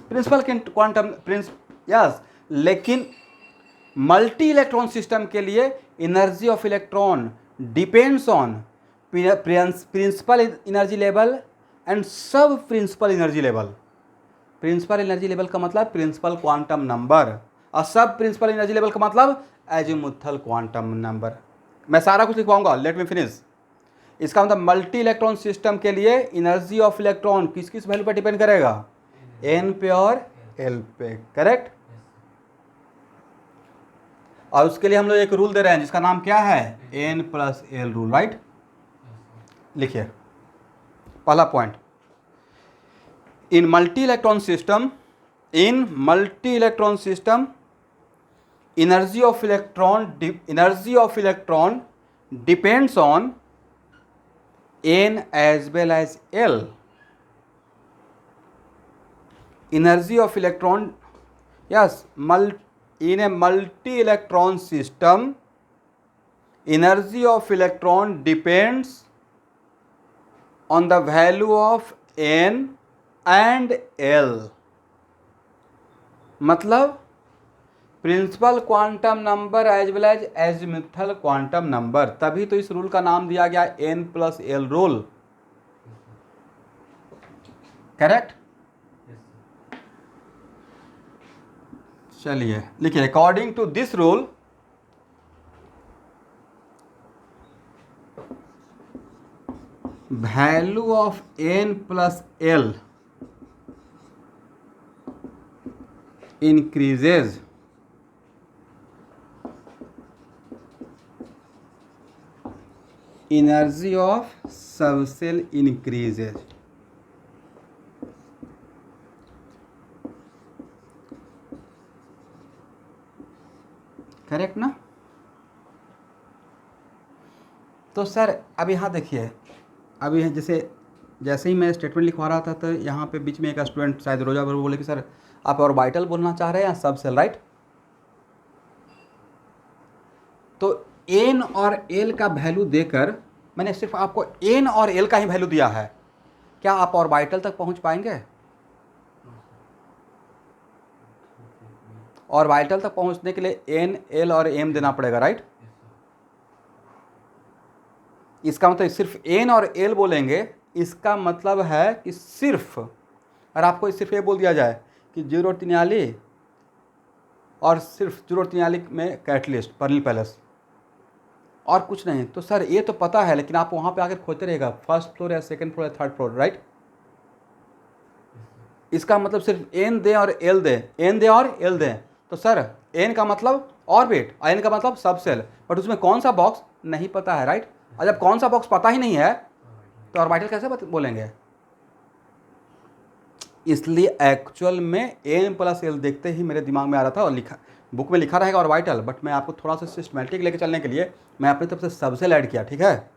principal quantum yes. लेकिन मल्टी इलेक्ट्रॉन सिस्टम के लिए energy of electron depends on principal energy level and sub principal energy level. Principal energy level का मतलब principle quantum number, और सब principal energy level का मतलब azimuthal quantum number. मैं सारा कुछ लिखवाऊंगा, लेट मी फिनिश। इसका मतलब मल्टी इलेक्ट्रॉन सिस्टम के लिए एनर्जी ऑफ इलेक्ट्रॉन किस किस वैल्यू पर डिपेंड करेगा, n पे और l पे, करेक्ट। और उसके लिए हम लोग एक रूल दे रहे हैं जिसका नाम क्या है, n+l रूल, राइट। लिखिए पहला point, in multi electron system energy of electron depends on n as well as l. Energy of electron, yes, in a multi electron system energy of electron depends on the value of n and l. मतलब principle quantum number as well as azimuthal quantum number, तभी तो इस rule का नाम दिया गया N+L rule. Correct. चलिए लिखिए, according to this rule value of N+L increases energy of subcell increases। Correct ना। तो सर अब यहाँ देखिए, अभी जैसे ही मैं स्टेटमेंट लिखवा रहा था तो यहाँ पे बीच में एक स्टूडेंट शायद रोजा भर बोले कि सर आप ऑर्बिटल बोलना चाह रहे हैं या सब सेल, राइट। तो एन और एल का वैल्यू देकर मैंने सिर्फ आपको एन और एल का ही वैल्यू दिया है, क्या आप ऑर्बिटल तक पहुंच पाएंगे? ऑर्बिटल तक पहुंचने के लिए एन, एल और एम देना पड़ेगा, राइट। इसका मतलब सिर्फ एन और एल बोलेंगे, इसका मतलब है कि सिर्फ, और आपको सिर्फ ये बोल दिया जाए कि 043 और सिर्फ 043 में कैटलिस्ट पर्निल पैलेस और कुछ नहीं, तो सर ये तो पता है, लेकिन आप वहाँ पे आकर खोजते रहेगा फर्स्ट फ्लोर या सेकंड फ्लोर या थर्ड फ्लोर, राइट। इसका मतलब सिर्फ एन दें और एल दें, एन दें और एल दें, तो सर एन का मतलब ऑर्बिट, एन का मतलब सबसेल, बट उसमें कौन सा बॉक्स नहीं पता है, राइट। और जब कौन सा बॉक्स पता ही नहीं है तो ऑर्बिटल कैसे बोलेंगे? इसलिए एक्चुअल में N+L देखते ही मेरे दिमाग में आ रहा था, और लिखा बुक में लिखा रहेगा ऑर्बिटल, बट मैं आपको थोड़ा सा सिस्टमेटिक लेके चलने के लिए मैं अपनी तरफ से सबसेल ऐड किया, ठीक है।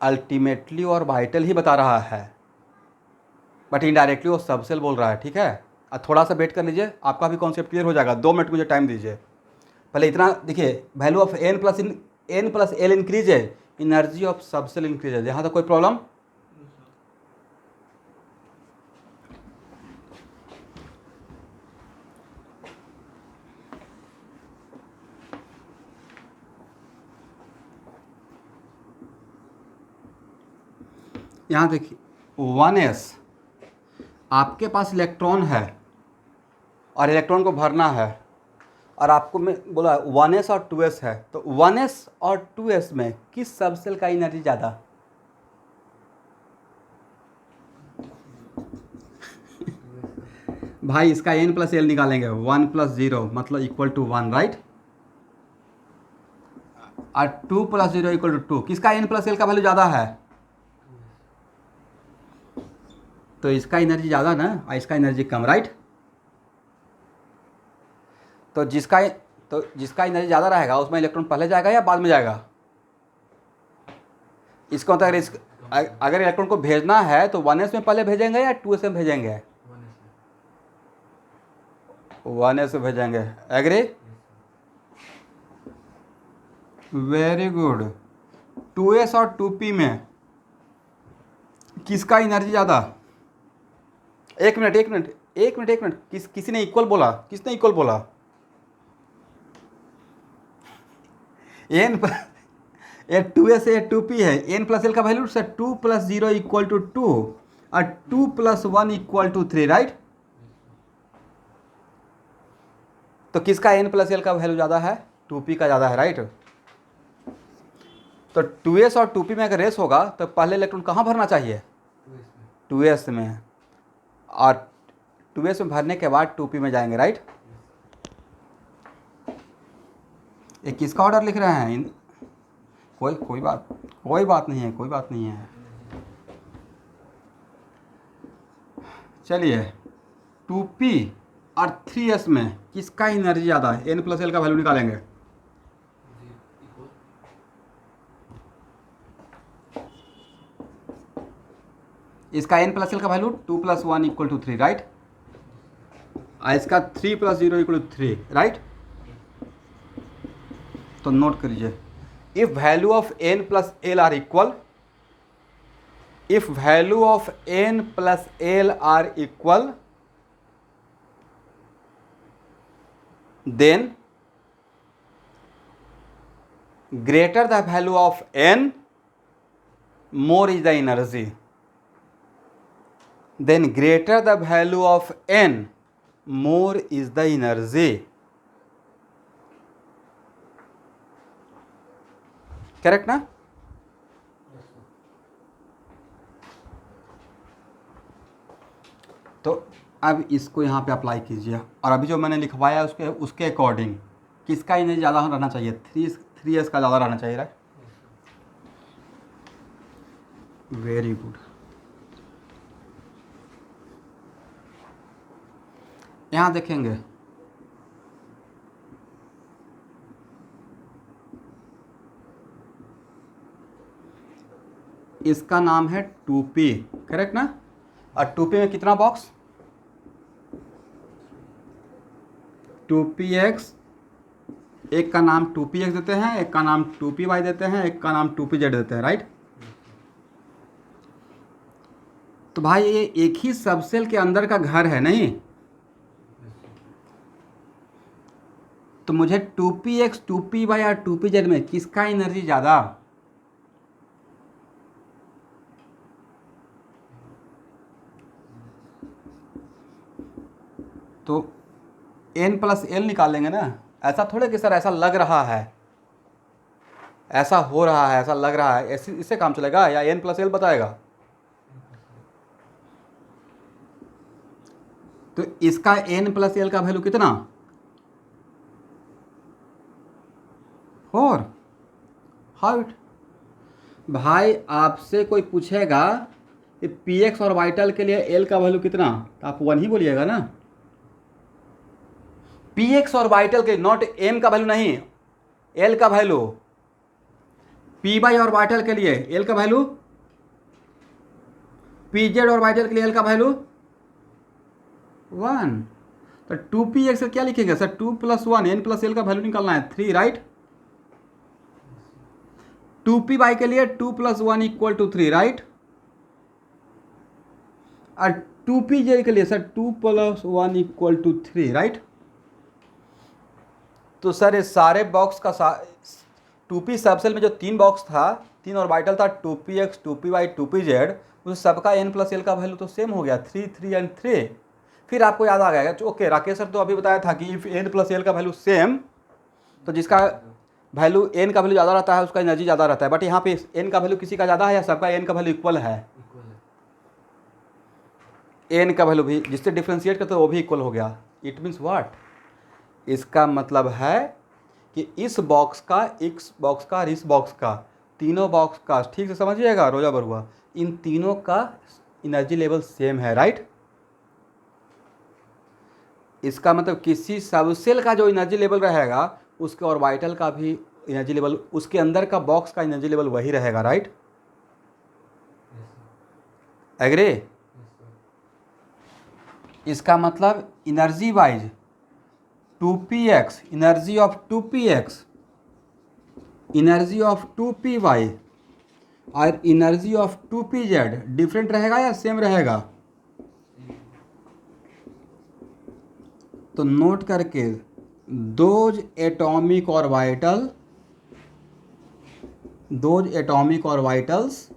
अल्टीमेटली ऑर्बिटल ही बता रहा है, बट इनडायरेक्टली वो सबसेल बोल रहा है, ठीक है। थोड़ा सा वेट कर लीजिए, आपका भी कॉन्सेप्ट क्लियर हो जाएगा। 2 मिनट मुझे टाइम दीजिए। पहले इतना देखिए, वैल्यू ऑफ N+L इंक्रीज है, एनर्जी ऑफ सबसेल इंक्रीज है। यहाँ तक कोई प्रॉब्लम? यहाँ देखिए 1s, आपके पास इलेक्ट्रॉन है और इलेक्ट्रॉन को भरना है, और आपको मैं बोला 1s और 2s है, तो 1s और 2s में किस सबसेल का एनर्जी ज़्यादा? भाई इसका N+L निकालेंगे, 1+0 मतलब इक्वल टू 1, राइट। और 2+0 इक्वल टू 2, किसका N+L का वैल्यू ज़्यादा है? तो इसका एनर्जी ज़्यादा ना, और इसका एनर्जी कम, राइट। तो जिसका एनर्जी ज़्यादा रहेगा उसमें इलेक्ट्रॉन पहले जाएगा या बाद में जाएगा? इसका मतलब अगर इलेक्ट्रॉन को भेजना है तो 1s में पहले भेजेंगे या 2s में भेजेंगे? 1s में भेजेंगे। एग्री? Very good. 2s और 2p में किसका एनर्जी ज़्यादा? एक मिनट, किसी ने इक्वल बोला? किसने इक्वल बोला? ये 2s है, 2p है, N+L का वैल्यू से 2+0 इक्वल टू 2 और 2+1 इक्वल टू 3, राइट। तो किसका N+L का वैल्यू ज़्यादा है? 2p का ज़्यादा है, राइट। तो 2s और 2p में अगर रेस होगा तो पहले इलेक्ट्रॉन कहाँ भरना चाहिए? 2s में, और 2s में भरने के बाद 2p में जाएंगे, राइट। ये किसका ऑर्डर लिख रहे हैं? कोई बात नहीं है। चलिए 2p और 3s में किसका एनर्जी ज़्यादा है? N+L का वैल्यू निकालेंगे। इसका N+L का वैल्यू 2+1 इक्वल टू 3, राइट। इसका 3+0 इक्वल टू 3, राइट। तो नोट करिए if value of n plus l are equal, if value of n plus l are equal, then greater the value of n, more is the energy. Then greater the value of n, more is the energy. Correct ना? तो अब इसको यहाँ पे apply कीजिए, और अभी जो मैंने लिखवाया उसके अकॉर्डिंग किसका एनर्जी ज़्यादा रहना चाहिए? 3s का ज़्यादा रहना चाहिए, राइट? Very good. यहाँ देखेंगे इसका नाम है 2p, करेक्ट ना? और 2p में कितना बॉक्स? 2px, एक का नाम 2px देते हैं, एक का नाम 2py देते हैं, एक का नाम 2pz देते हैं, राइट? तो भाई ये एक ही सबसेल के अंदर का घर है नहीं? तो मुझे 2px, 2py और 2pz में किसका एनर्जी ज़्यादा? तो n प्लस एल निकालेंगे ना। ऐसा थोड़े कि सर ऐसा लग रहा है, ऐसा हो रहा है, ऐसा लग रहा है, ऐसे इससे काम चलेगा? या n प्लस एल बताएगा? तो इसका n प्लस एल का वैल्यू कितना? 4। How it? भाई आपसे कोई पूछेगा कि px और वाइटल के लिए l का वैल्यू कितना, तो आप 1 ही बोलिएगा ना। px और वाइटल के, नॉट m का वैल्यू नहीं, l का वैल्यू। py और वाइटल के लिए l का वैल्यू, pz और वाइटल के लिए l का वैल्यू 1। तो 2px से क्या लिखेंगे सर? 2 + 1, n प्लस एल का वैल्यू निकालना है 3, राइट? 2py के लिए 2 + 1 = 3, राइट? और 2pz के लिए सर 2 + 1 = 3, राइट? तो सर ये सारे बॉक्स का 2p सबसेल में जो 3 बॉक्स था, 3 ऑर्बिटल था, 2px, 2py, 2pz, उस सबका n प्लस एल का वैल्यू तो सेम हो गया, 3, 3 एंड 3। फिर आपको याद आ गया, ओके राकेश सर तो अभी बताया था कि इफ n प्लस एल का वैल्यू सेम, तो जिसका वैल्यू n का वैल्यू ज़्यादा रहता है उसका एनर्जी ज़्यादा रहता है। बट यहाँ पे n का वैल्यू किसी का ज़्यादा है या सबका n का वैल्यू इक्वल है? n का वैल्यू भी जिससे डिफ्रेंशिएट करते वो भी इक्वल हो गया। It means what? इसका मतलब है कि इस बॉक्स का, इस बॉक्स का और इस बॉक्स का, तीनों बॉक्स का, ठीक से समझिएगा रोजा बरुआ, इन तीनों का एनर्जी लेवल सेम है, राइट? इसका मतलब किसी सबसेल का जो एनर्जी लेवल रहेगा उसके ऑर्बिटल का भी एनर्जी लेवल, उसके अंदर का बॉक्स का एनर्जी लेवल वही रहेगा, राइट? एग्री? इसका मतलब energy wise 2px, energy of 2px, energy of 2py और एनर्जी ऑफ 2pz डिफरेंट रहेगा या सेम रहेगा? तो नोट करके, those atomic orbitals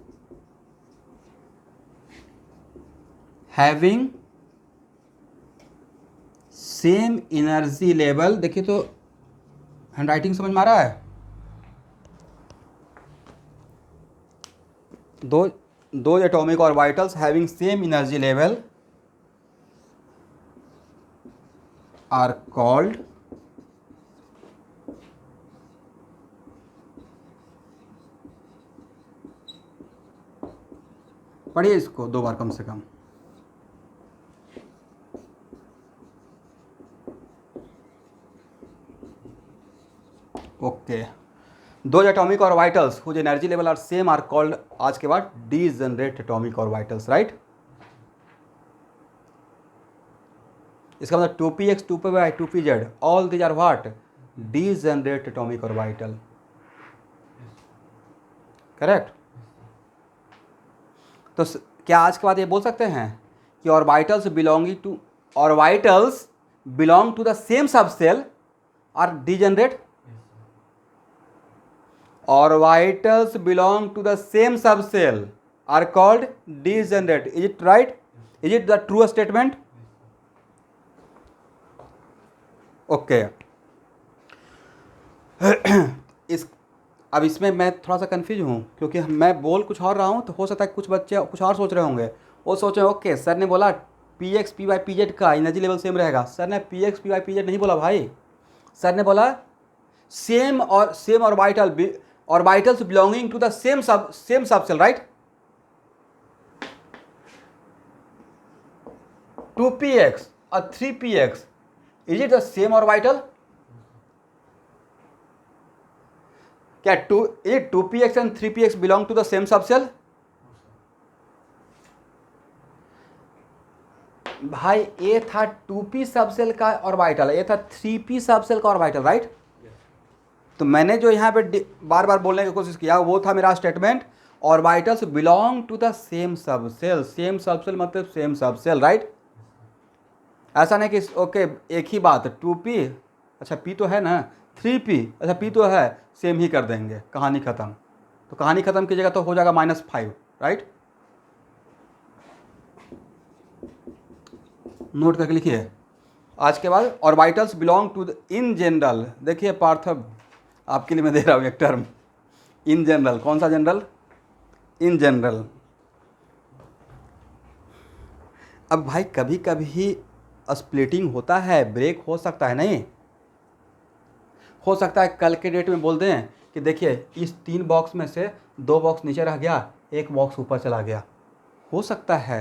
having same energy level, देखिए तो हैंड राइटिंग समझ में आ रहा है? दो atomic orbitals having same energy level are called पढ़िए इसको 2 बार कम से कम। ओके, दो atomic orbitals whose energy level are same are called, आज के बाद डीजनरेट एटॉमिक ऑर्बिटल्स, राइट? इसका मतलब 2px, 2py, 2pz all these are what? Degenerate atomic orbital. Correct. तो क्या आज के बाद ये बोल सकते हैं कि orbitals belong to the same subshell are degenerate? Orbitals belong to the same subcell are called degenerate. Is it right? Is it the true statement? Okay. अब इसमें मैं थोड़ा सा कंफ्यूज हूँ क्योंकि मैं बोल कुछ और रहा हूँ, तो हो सकता है कुछ बच्चे कुछ और सोच रहे होंगे। वो सोच रहे हैं ओके सर ने बोला p x P Y P z का एनर्जी लेवल सेम रहेगा। सर ने p x P Y P z नहीं बोला भाई, सर ने बोला same orbitals belonging to the same subcell, right? 2px or 3px, is it the same orbital? क्या is it 2px and 3px belong to the same subcell? भाई ये था 2p subshell का ऑर्बिटल, ये था 3p सबसेल का orbital, right? तो मैंने जो यहाँ पे बार बार बोलने की कोशिश किया वो था मेरा statement, orbitals belong to the same subshell. Same subshell मतलब सेम सबसेल, राइट? ऐसा नहीं कि ओके एक ही बात 2p, अच्छा p तो है ना, 3p, अच्छा p तो है, सेम ही कर देंगे, कहानी ख़त्म। तो कहानी ख़त्म कीजिएगा तो हो जाएगा -5, राइट? नोट करके लिखिए। आज के बाद orbitals belong to the in general, देखिए पार्थ आपके लिए मैं दे रहा हूँ एक टर्म, इन जनरल। कौन सा जनरल? In general. अब भाई कभी कभी स्प्लिटिंग होता है, ब्रेक हो सकता है, नहीं हो सकता है कल के डेट में बोल दें कि देखिए इस 3 बॉक्स में से 2 बॉक्स नीचे रह गया, 1 बॉक्स ऊपर चला गया। हो सकता है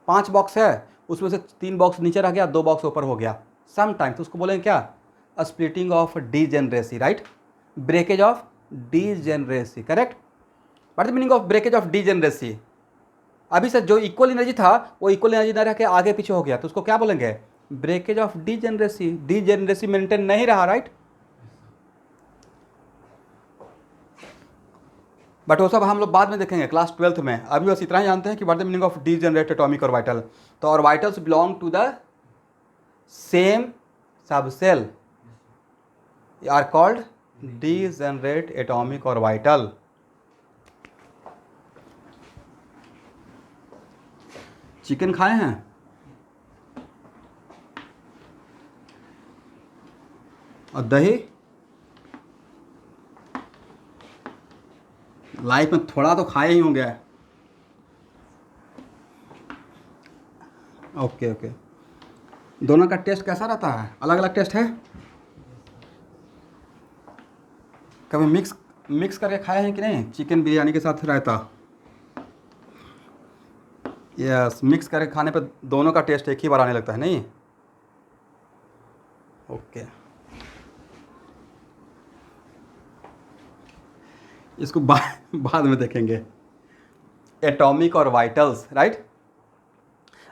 5 बॉक्स है उसमें से 3 बॉक्स नीचे रह गया, 2 बॉक्स ऊपर हो गया। सम टाइम तो उसको बोलेंगे क्या? Splitting of degeneracy, right? Breakage of degeneracy, correct? What is meaning of breakage of degeneracy? अभी से जो इक्वल एनर्जी था वो इक्वल एनर्जी न रह के आगे पीछे हो गया, तो उसको क्या बोलेंगे? Breakage of degeneracy. Degeneracy maintain नहीं रहा, राइट? बट वो सब हम लोग बाद में देखेंगे क्लास 12th में। अभी बस इतना ही जानते हैं कि what the meaning of degenerate atomic orbital. तो orbitals belong to the same subshell are called degenerate atomic orbital. Chicken खाए हैं? और दही? लाइफ में थोड़ा तो खाए ही होंगे। Okay okay. दोनों का टेस्ट कैसा रहता है? अलग अलग टेस्ट है? कभी मिक्स करके खाए हैं कि नहीं? चिकन बिरयानी के साथ रायता, यस, मिक्स करके खाने पे दोनों का टेस्ट एक ही बार आने लगता है, नहीं? ओके, इसको बाद में देखेंगे। एटॉमिक और वाइटल्स, राइट?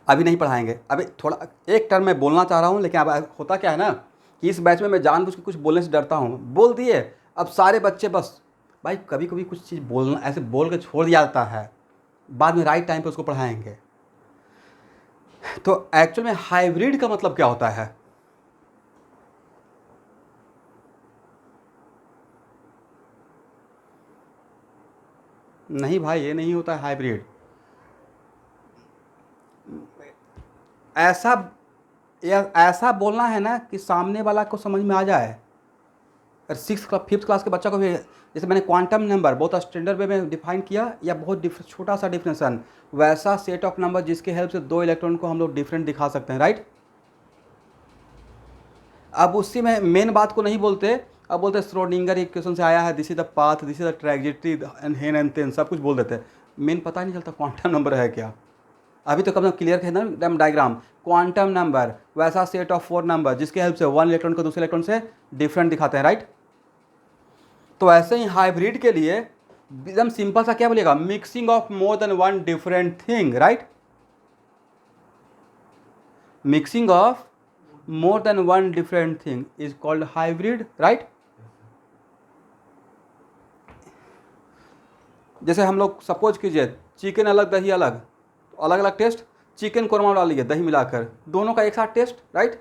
अभी नहीं पढ़ाएंगे। अभी थोड़ा एक टर्म मैं बोलना चाह रहा हूँ, लेकिन अब होता क्या है ना कि इस बैच में मैं जानबूझ के कुछ बोलने से डरता हूँ। बोल दिए, अब सारे बच्चे बस भाई कभी कभी कुछ चीज़ बोलना ऐसे बोल के छोड़ दिया जाता है, बाद में राइट टाइम पे उसको पढ़ाएंगे। तो एक्चुअल में हाइब्रिड का मतलब क्या होता है? नहीं भाई, ये नहीं होता है हाइब्रिड। ऐसा बोलना है ना कि सामने वाला को समझ में आ जाए। 5th क्लास के बच्चा को भी, जैसे मैंने क्वांटम नंबर बहुत स्टैंडर्ड वे में डिफाइन किया, या बहुत छोटा सा डिफरेंसन, वैसा सेट ऑफ नंबर जिसके हेल्प से 2 इलेक्ट्रॉन को हम लोग डिफरेंट दिखा सकते हैं, राइट? अब उसी में मेन बात को नहीं बोलते, अब बोलते श्रोडिंगर इक्वेशन से आया है, this is the path, this is the trajectory and हेन एंड तेन, सब कुछ बोल देते हैं। मेन पता नहीं चलता क्वांटम नंबर है क्या। अभी तो कब क्लियर है ना डायग्राम। क्वांटम नंबर वैसा सेट ऑफ 4 नंबर जिसके हेल्प से 1 इलेक्ट्रॉन को दूसरे इलेक्ट्रॉन से डिफरेंट दिखाते हैं, राइट? तो ऐसे ही हाइब्रिड के लिए एकदम सिंपल सा क्या बोलेगा? Mixing of more than 1 different thing, right? Mixing of more than 1 different thing is called hybrid, right? जैसे हम लोग सपोज कीजिए चिकन अलग दही अलग, तो अलग अलग टेस्ट, चिकन कोरमा डाल लीजिए दही मिलाकर, दोनों का एक साथ टेस्ट, राइट।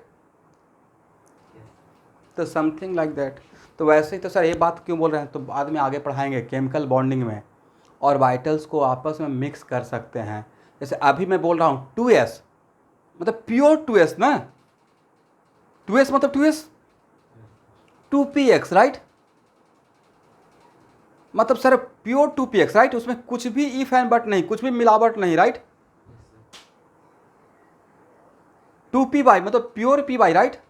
तो समथिंग लाइक दैट। तो वैसे ही तो सर ये बात क्यों बोल रहे हैं, तो बाद में आगे पढ़ाएंगे केमिकल बॉन्डिंग में और वाइटल्स को आपस में मिक्स कर सकते हैं। जैसे अभी मैं बोल रहा हूँ 2s मतलब प्योर 2s ना, 2s मतलब 2s 2px राइट, मतलब सर प्योर 2px राइट, उसमें कुछ भी इफ एंड बट नहीं, कुछ भी मिलावट नहीं, राइट। 2p बाई मतलब pure p by, right.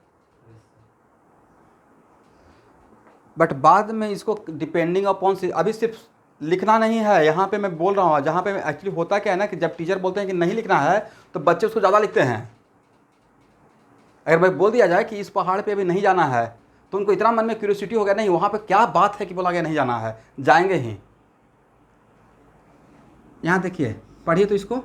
But बाद में इसको डिपेंडिंग अपॉन, अभी सिर्फ लिखना नहीं है यहाँ पे मैं बोल रहा हूँ, जहाँ पे एक्चुअली होता क्या है ना कि जब टीचर बोलते हैं कि नहीं लिखना है तो बच्चे उसको ज़्यादा लिखते हैं। अगर भाई बोल दिया जाए कि इस पहाड़ पे अभी नहीं जाना है तो उनको इतना मन में क्यूरियोसिटी हो गया, नहीं वहाँ पे क्या बात है कि बोला गया नहीं जाना है, जाएंगे ही। यहाँ देखिए पढ़िए तो इसको,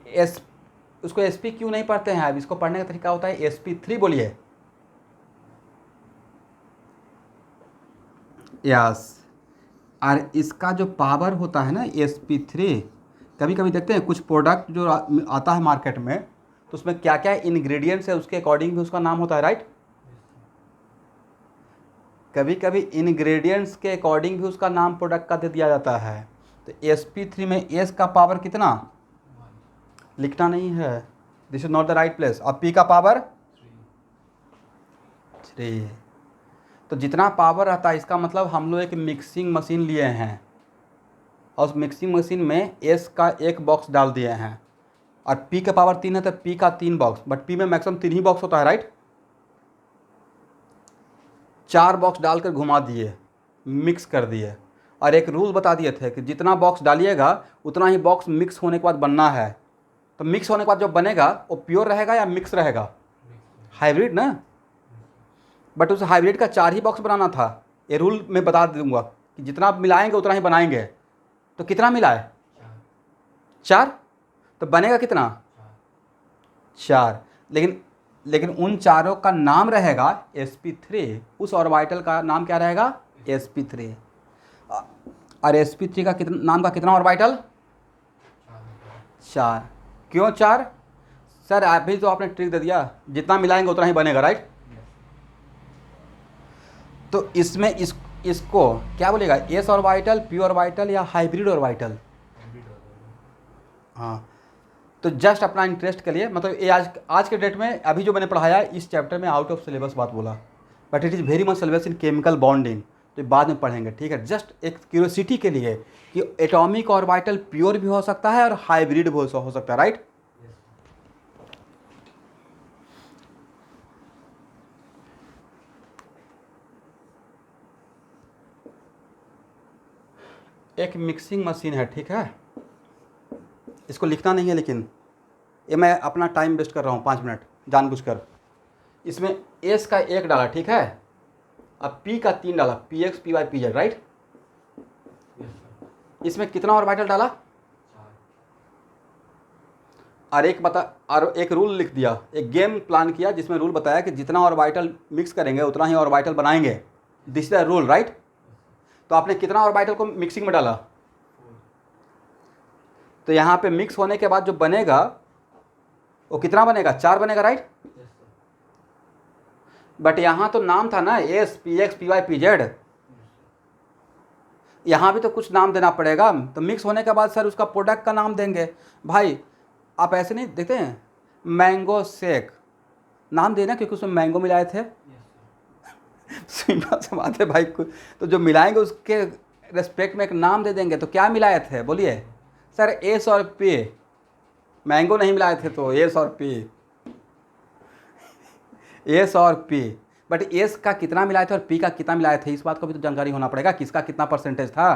एस उसको SP क्यों नहीं पढ़ते हैं, अब इसको पढ़ने का तरीका होता है SP3 बोलिए, यस। और इसका जो पावर होता है ना SP3, कभी कभी देखते हैं कुछ प्रोडक्ट जो आता है मार्केट में तो उसमें क्या क्या इंग्रेडिएंट्स है उसके अकॉर्डिंग भी उसका नाम होता है, राइट। कभी कभी इंग्रेडिएंट्स के अकॉर्डिंग भी उसका नाम प्रोडक्ट का दे दिया जाता है। तो SP3 में S का पावर कितना लिखना नहीं है, this is not the right place. अब P का पावर 3, तो जितना पावर रहता है इसका मतलब हम लोग एक मिक्सिंग मशीन लिए हैं और उस मिक्सिंग मशीन में S का एक बॉक्स डाल दिए हैं और P का पावर 3 है तो P का 3 बॉक्स, बट P में मैक्सिमम 3 ही बॉक्स होता है, राइट। 4 बॉक्स डालकर घुमा दिए, मिक्स कर दिए और एक रूल बता दिए थे कि जितना बॉक्स डालिएगा उतना ही बॉक्स मिक्स होने के बाद बनना है। तो मिक्स होने के बाद जो बनेगा वो प्योर रहेगा या मिक्स रहेगा, हाइब्रिड ना। बट उस हाइब्रिड का 4 ही बॉक्स बनाना था, ये रूल मैं बता दूंगा कि जितना मिलाएंगे उतना ही बनाएंगे। तो कितना मिलाए, 4, तो बनेगा कितना 4, लेकिन उन चारों का नाम रहेगा SP3, उस ऑर्बिटल का नाम क्या रहेगा SP3। और SP3 का कितना नाम का कितना ऑर्बिटल 4, क्यों 4 सर, अभी तो आपने ट्रिक दे दिया जितना मिलाएंगे उतना ही बनेगा, राइट। तो इसमें इसको क्या बोलेगा, S ऑर्बिटल, P ऑर्बिटल या हाइब्रिड ऑर्बिटल। हाँ, तो जस्ट अपना इंटरेस्ट के लिए, मतलब ये आज के डेट में अभी जो मैंने पढ़ाया इस चैप्टर में आउट ऑफ सिलेबस बात बोला, but it is very much syllabus in chemical bonding, तो बाद में पढ़ेंगे, ठीक है। जस्ट एक क्यूरियोसिटी के लिए कि एटॉमिक ऑर्बिटल प्योर भी हो सकता है और हाइब्रिड भी हो सकता है, राइट। एक मिक्सिंग मशीन है, ठीक है, इसको लिखना नहीं है लेकिन ये मैं अपना टाइम वेस्ट कर रहा हूँ 5 मिनट जानबूझकर। इसमें S का 1 डाला, ठीक है, अब P का 3 डाला, PX PY PZ, राइट। इसमें कितना ऑर्बिटल डाला, और एक रूल लिख दिया, एक गेम प्लान किया जिसमें रूल बताया कि जितना ऑर्बिटल मिक्स करेंगे उतना ही ऑर्बिटल बनाएंगे, this is the rule, right. तो आपने कितना ऑर्बिटल को मिक्सिंग में डाला, तो यहाँ पे मिक्स होने के बाद जो बनेगा वो कितना बनेगा, 4 बनेगा, राइट। बट यहाँ तो नाम था ना S PX PY PZ, यहाँ भी तो कुछ नाम देना पड़ेगा। तो मिक्स होने के बाद सर उसका प्रोडक्ट का नाम देंगे। भाई आप ऐसे नहीं देखते हैं, मैंगो शेक नाम देना क्योंकि उसमें मैंगो मिलाए थे, सिंपल सा बात है भाई। तो जो मिलाएंगे उसके रेस्पेक्ट में एक नाम दे देंगे। तो क्या मिलाए थे बोलिए सर, S और P, मैंगो नहीं मिलाए थे तो S और P, S और P। बट S का कितना मिलाए थे और P का कितना मिलाए थे इस बात को भी तो जानकारी होना पड़ेगा, किसका कितना परसेंटेज था।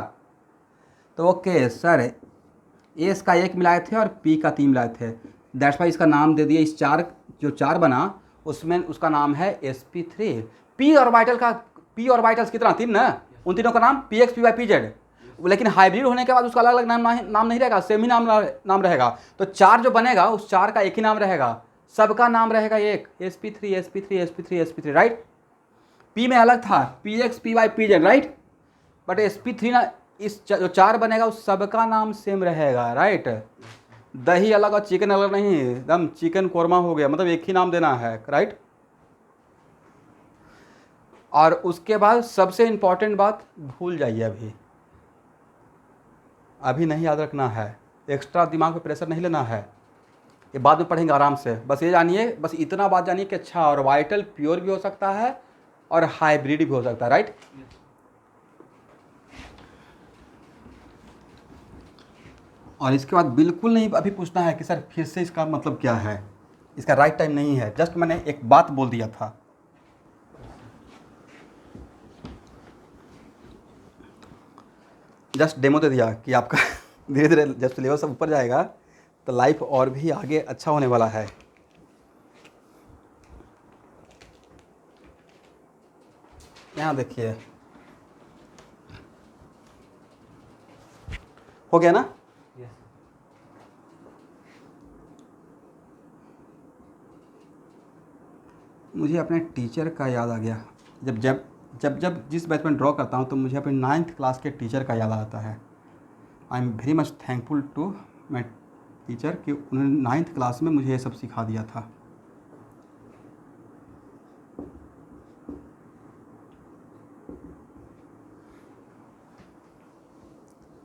तो ओके सर, S का 1 मिलाए थे और P का 3 मिलाए थे, दैट्स वाई इसका नाम दे दिया। इस 4 जो 4 बना उसमें उसका नाम है SP3। P ऑर्बिटल्स कितना, 3 ना, उन तीनों का नाम PX PY PZ। लेकिन हाइब्रिड होने के बाद उसका अलग अलग नाम नहीं रहेगा, सेम ही नाम रहेगा। तो 4 जो बनेगा उस 4 का एक ही नाम रहेगा, सबका नाम रहेगा एक, sp3 sp3 sp3 sp3, right. p में अलग था px py pz, right. But sp3 ना, इस जो 4 बनेगा उस सबका नाम सेम रहेगा, राइट। दही अलग और चिकन अलग नहीं, एकदम चिकन कोरमा हो गया, मतलब एक ही नाम देना है, राइट। और उसके बाद सबसे इंपॉर्टेंट बात भूल जाइए, अभी नहीं याद रखना है, एक्स्ट्रा दिमाग पे प्रेशर नहीं लेना है, ये बाद में पढ़ेंगे आराम से। बस ये जानिए, बस इतना बात जानिए कि अच्छा ऑर्बिटल प्योर भी हो सकता है और हाइब्रिड भी हो सकता है, राइट। और इसके बाद बिल्कुल नहीं अभी पूछना है कि सर फिर से इसका मतलब क्या है, इसका राइट टाइम नहीं है, जस्ट मैंने एक बात बोल दिया था। जस्ट डेमो दे दिया कि आपका धीरे धीरे जब सिलेबस सब ऊपर जाएगा तो लाइफ और भी आगे अच्छा होने वाला है। यहाँ देखिए, हो गया ना। मुझे अपने टीचर का याद आ गया, जब जब जब जब जिस बैच में ड्रॉ करता हूँ तो मुझे अपने 9th क्लास के टीचर का याद आता है। I am very much thankful to my teacher कि उन्होंने 9th क्लास में मुझे ये सब सिखा दिया था।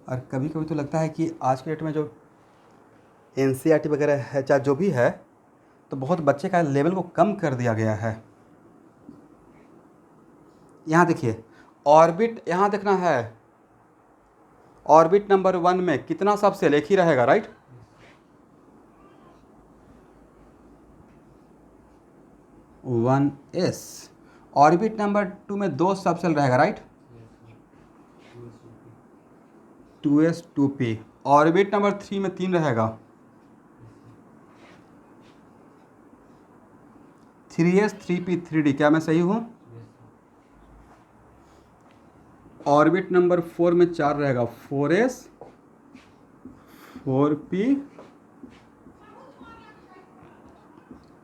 और कभी कभी तो लगता है कि आज के डेट में जो NCERT वगैरह है, चाहे जो भी है, तो बहुत बच्चे का लेवल को कम कर दिया गया है। यहाँ देखिए ऑर्बिट, यहाँ देखना है ऑर्बिट नंबर 1 में कितना सबसेल, एक ही रहेगा, right. One S. Orbit number 2 में 2 सबसेल रहेगा, right. 2s 2p। Orbit number 3 में 3 रहेगा, 3s 3p 3d। क्या मैं सही हूँ? ऑर्बिट नंबर 4 में 4 रहेगा, 4s 4p।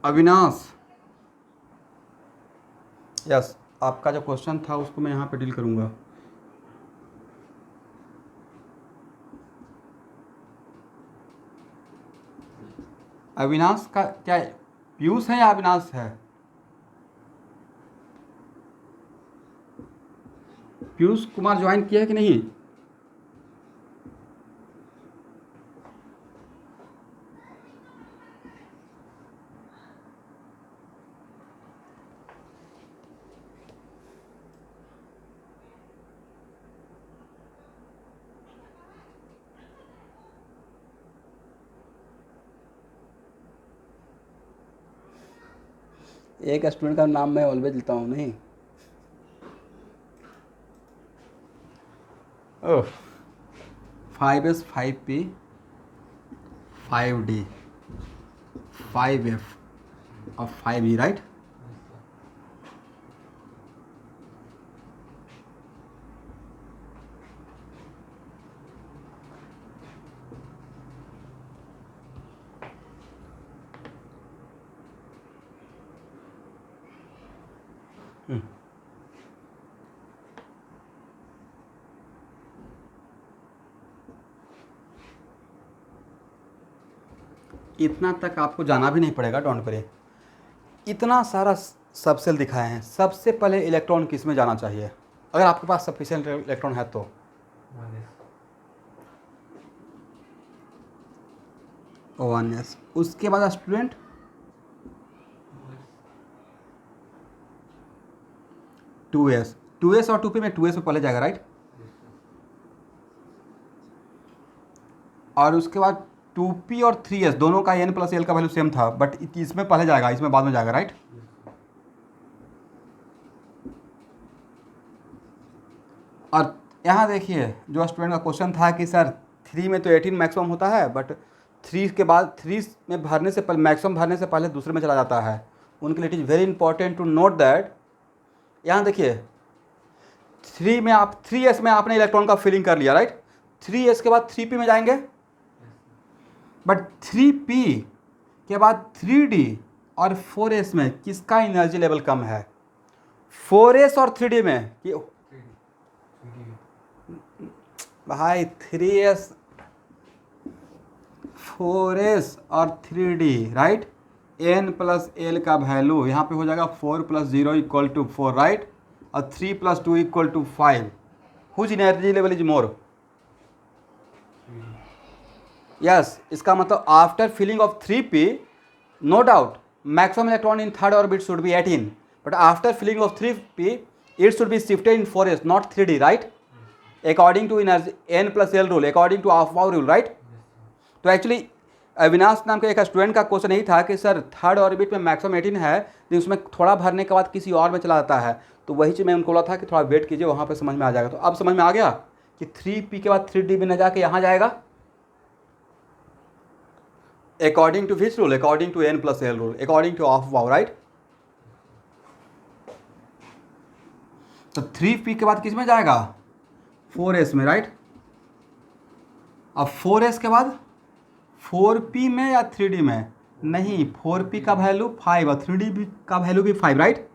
अविनाश, यस, आपका जो क्वेश्चन था उसको मैं यहाँ पे डील करूँगा। अविनाश का क्या पीयूष है या अविनाश है? पीयूष कुमार ज्वाइन किया है कि नहीं? एक स्टूडेंट का नाम मैं ऑलवेज लेता हूँ, नहीं? ओह, 5s 5p 5d 5f और 5e, राइट। इतना तक आपको जाना भी नहीं पड़ेगा, डोंट वरी। इतना सारा सबसेल दिखाए हैं, सबसे पहले इलेक्ट्रॉन किस में जाना चाहिए अगर आपके पास सफिशिएंट इलेक्ट्रॉन है तो? 1s। उसके बाद स्टूडेंट 2s। 2s और 2p में 2s में पहले जाएगा, राइट। और उसके बाद 2p और 3s दोनों का n+l का वैल्यू सेम था, बट इसमें पहले जाएगा, इसमें बाद में जाएगा, राइट। और यहाँ देखिए जो स्टूडेंट का क्वेश्चन था कि सर 3 में तो 18 मैक्सिमम होता है, बट 3 के बाद 3 में भरने से पहले, मैक्सिमम भरने से पहले दूसरे में चला जाता है, उनके लिए it is very important to note that. यहाँ देखिए 3 में आप 3s में आपने इलेक्ट्रॉन का फिलिंग कर लिया, राइट। 3s के बाद 3p में जाएंगे, बट 3p के बाद 3d और 4s में किसका एनर्जी लेवल कम है? 4s और 3d में कि भाई 3s 4s और 3d right, n plus L का वैल्यू यहाँ पे हो जाएगा 4 + 0 = 4 राइट, और 3 + 2 = 5। Whose energy level is more? Yes, इसका मतलब after filling of 3p no doubt maximum electron in third orbit should be 18, but after filling of 3p it should be shifted in 4s not 3d right, according to energy n plus l rule, according to Aufbau rule right। तो actually Avinash नाम के एक student का question यही था कि sir third orbit में maximum 18 है, लेकिन उसमें थोड़ा भरने के बाद किसी और में चला जाता है, तो वही चीज़ मैं उनको बोला था कि थोड़ा वेट कीजिए, वहाँ पे समझ में आ जाएगा। तो अब समझ में आ गया कि 3p के बाद 3d में न जाके यहाँ जाएगा, according to which rule? According to n plus l rule, according to Aufbau right। तो 3p के बाद किस में जाएगा? 4s में राइट। अब 4s के बाद 4p में या 3d में? नहीं, 4p का वैल्यू 5 और 3d का वैल्यू भी 5 राइट।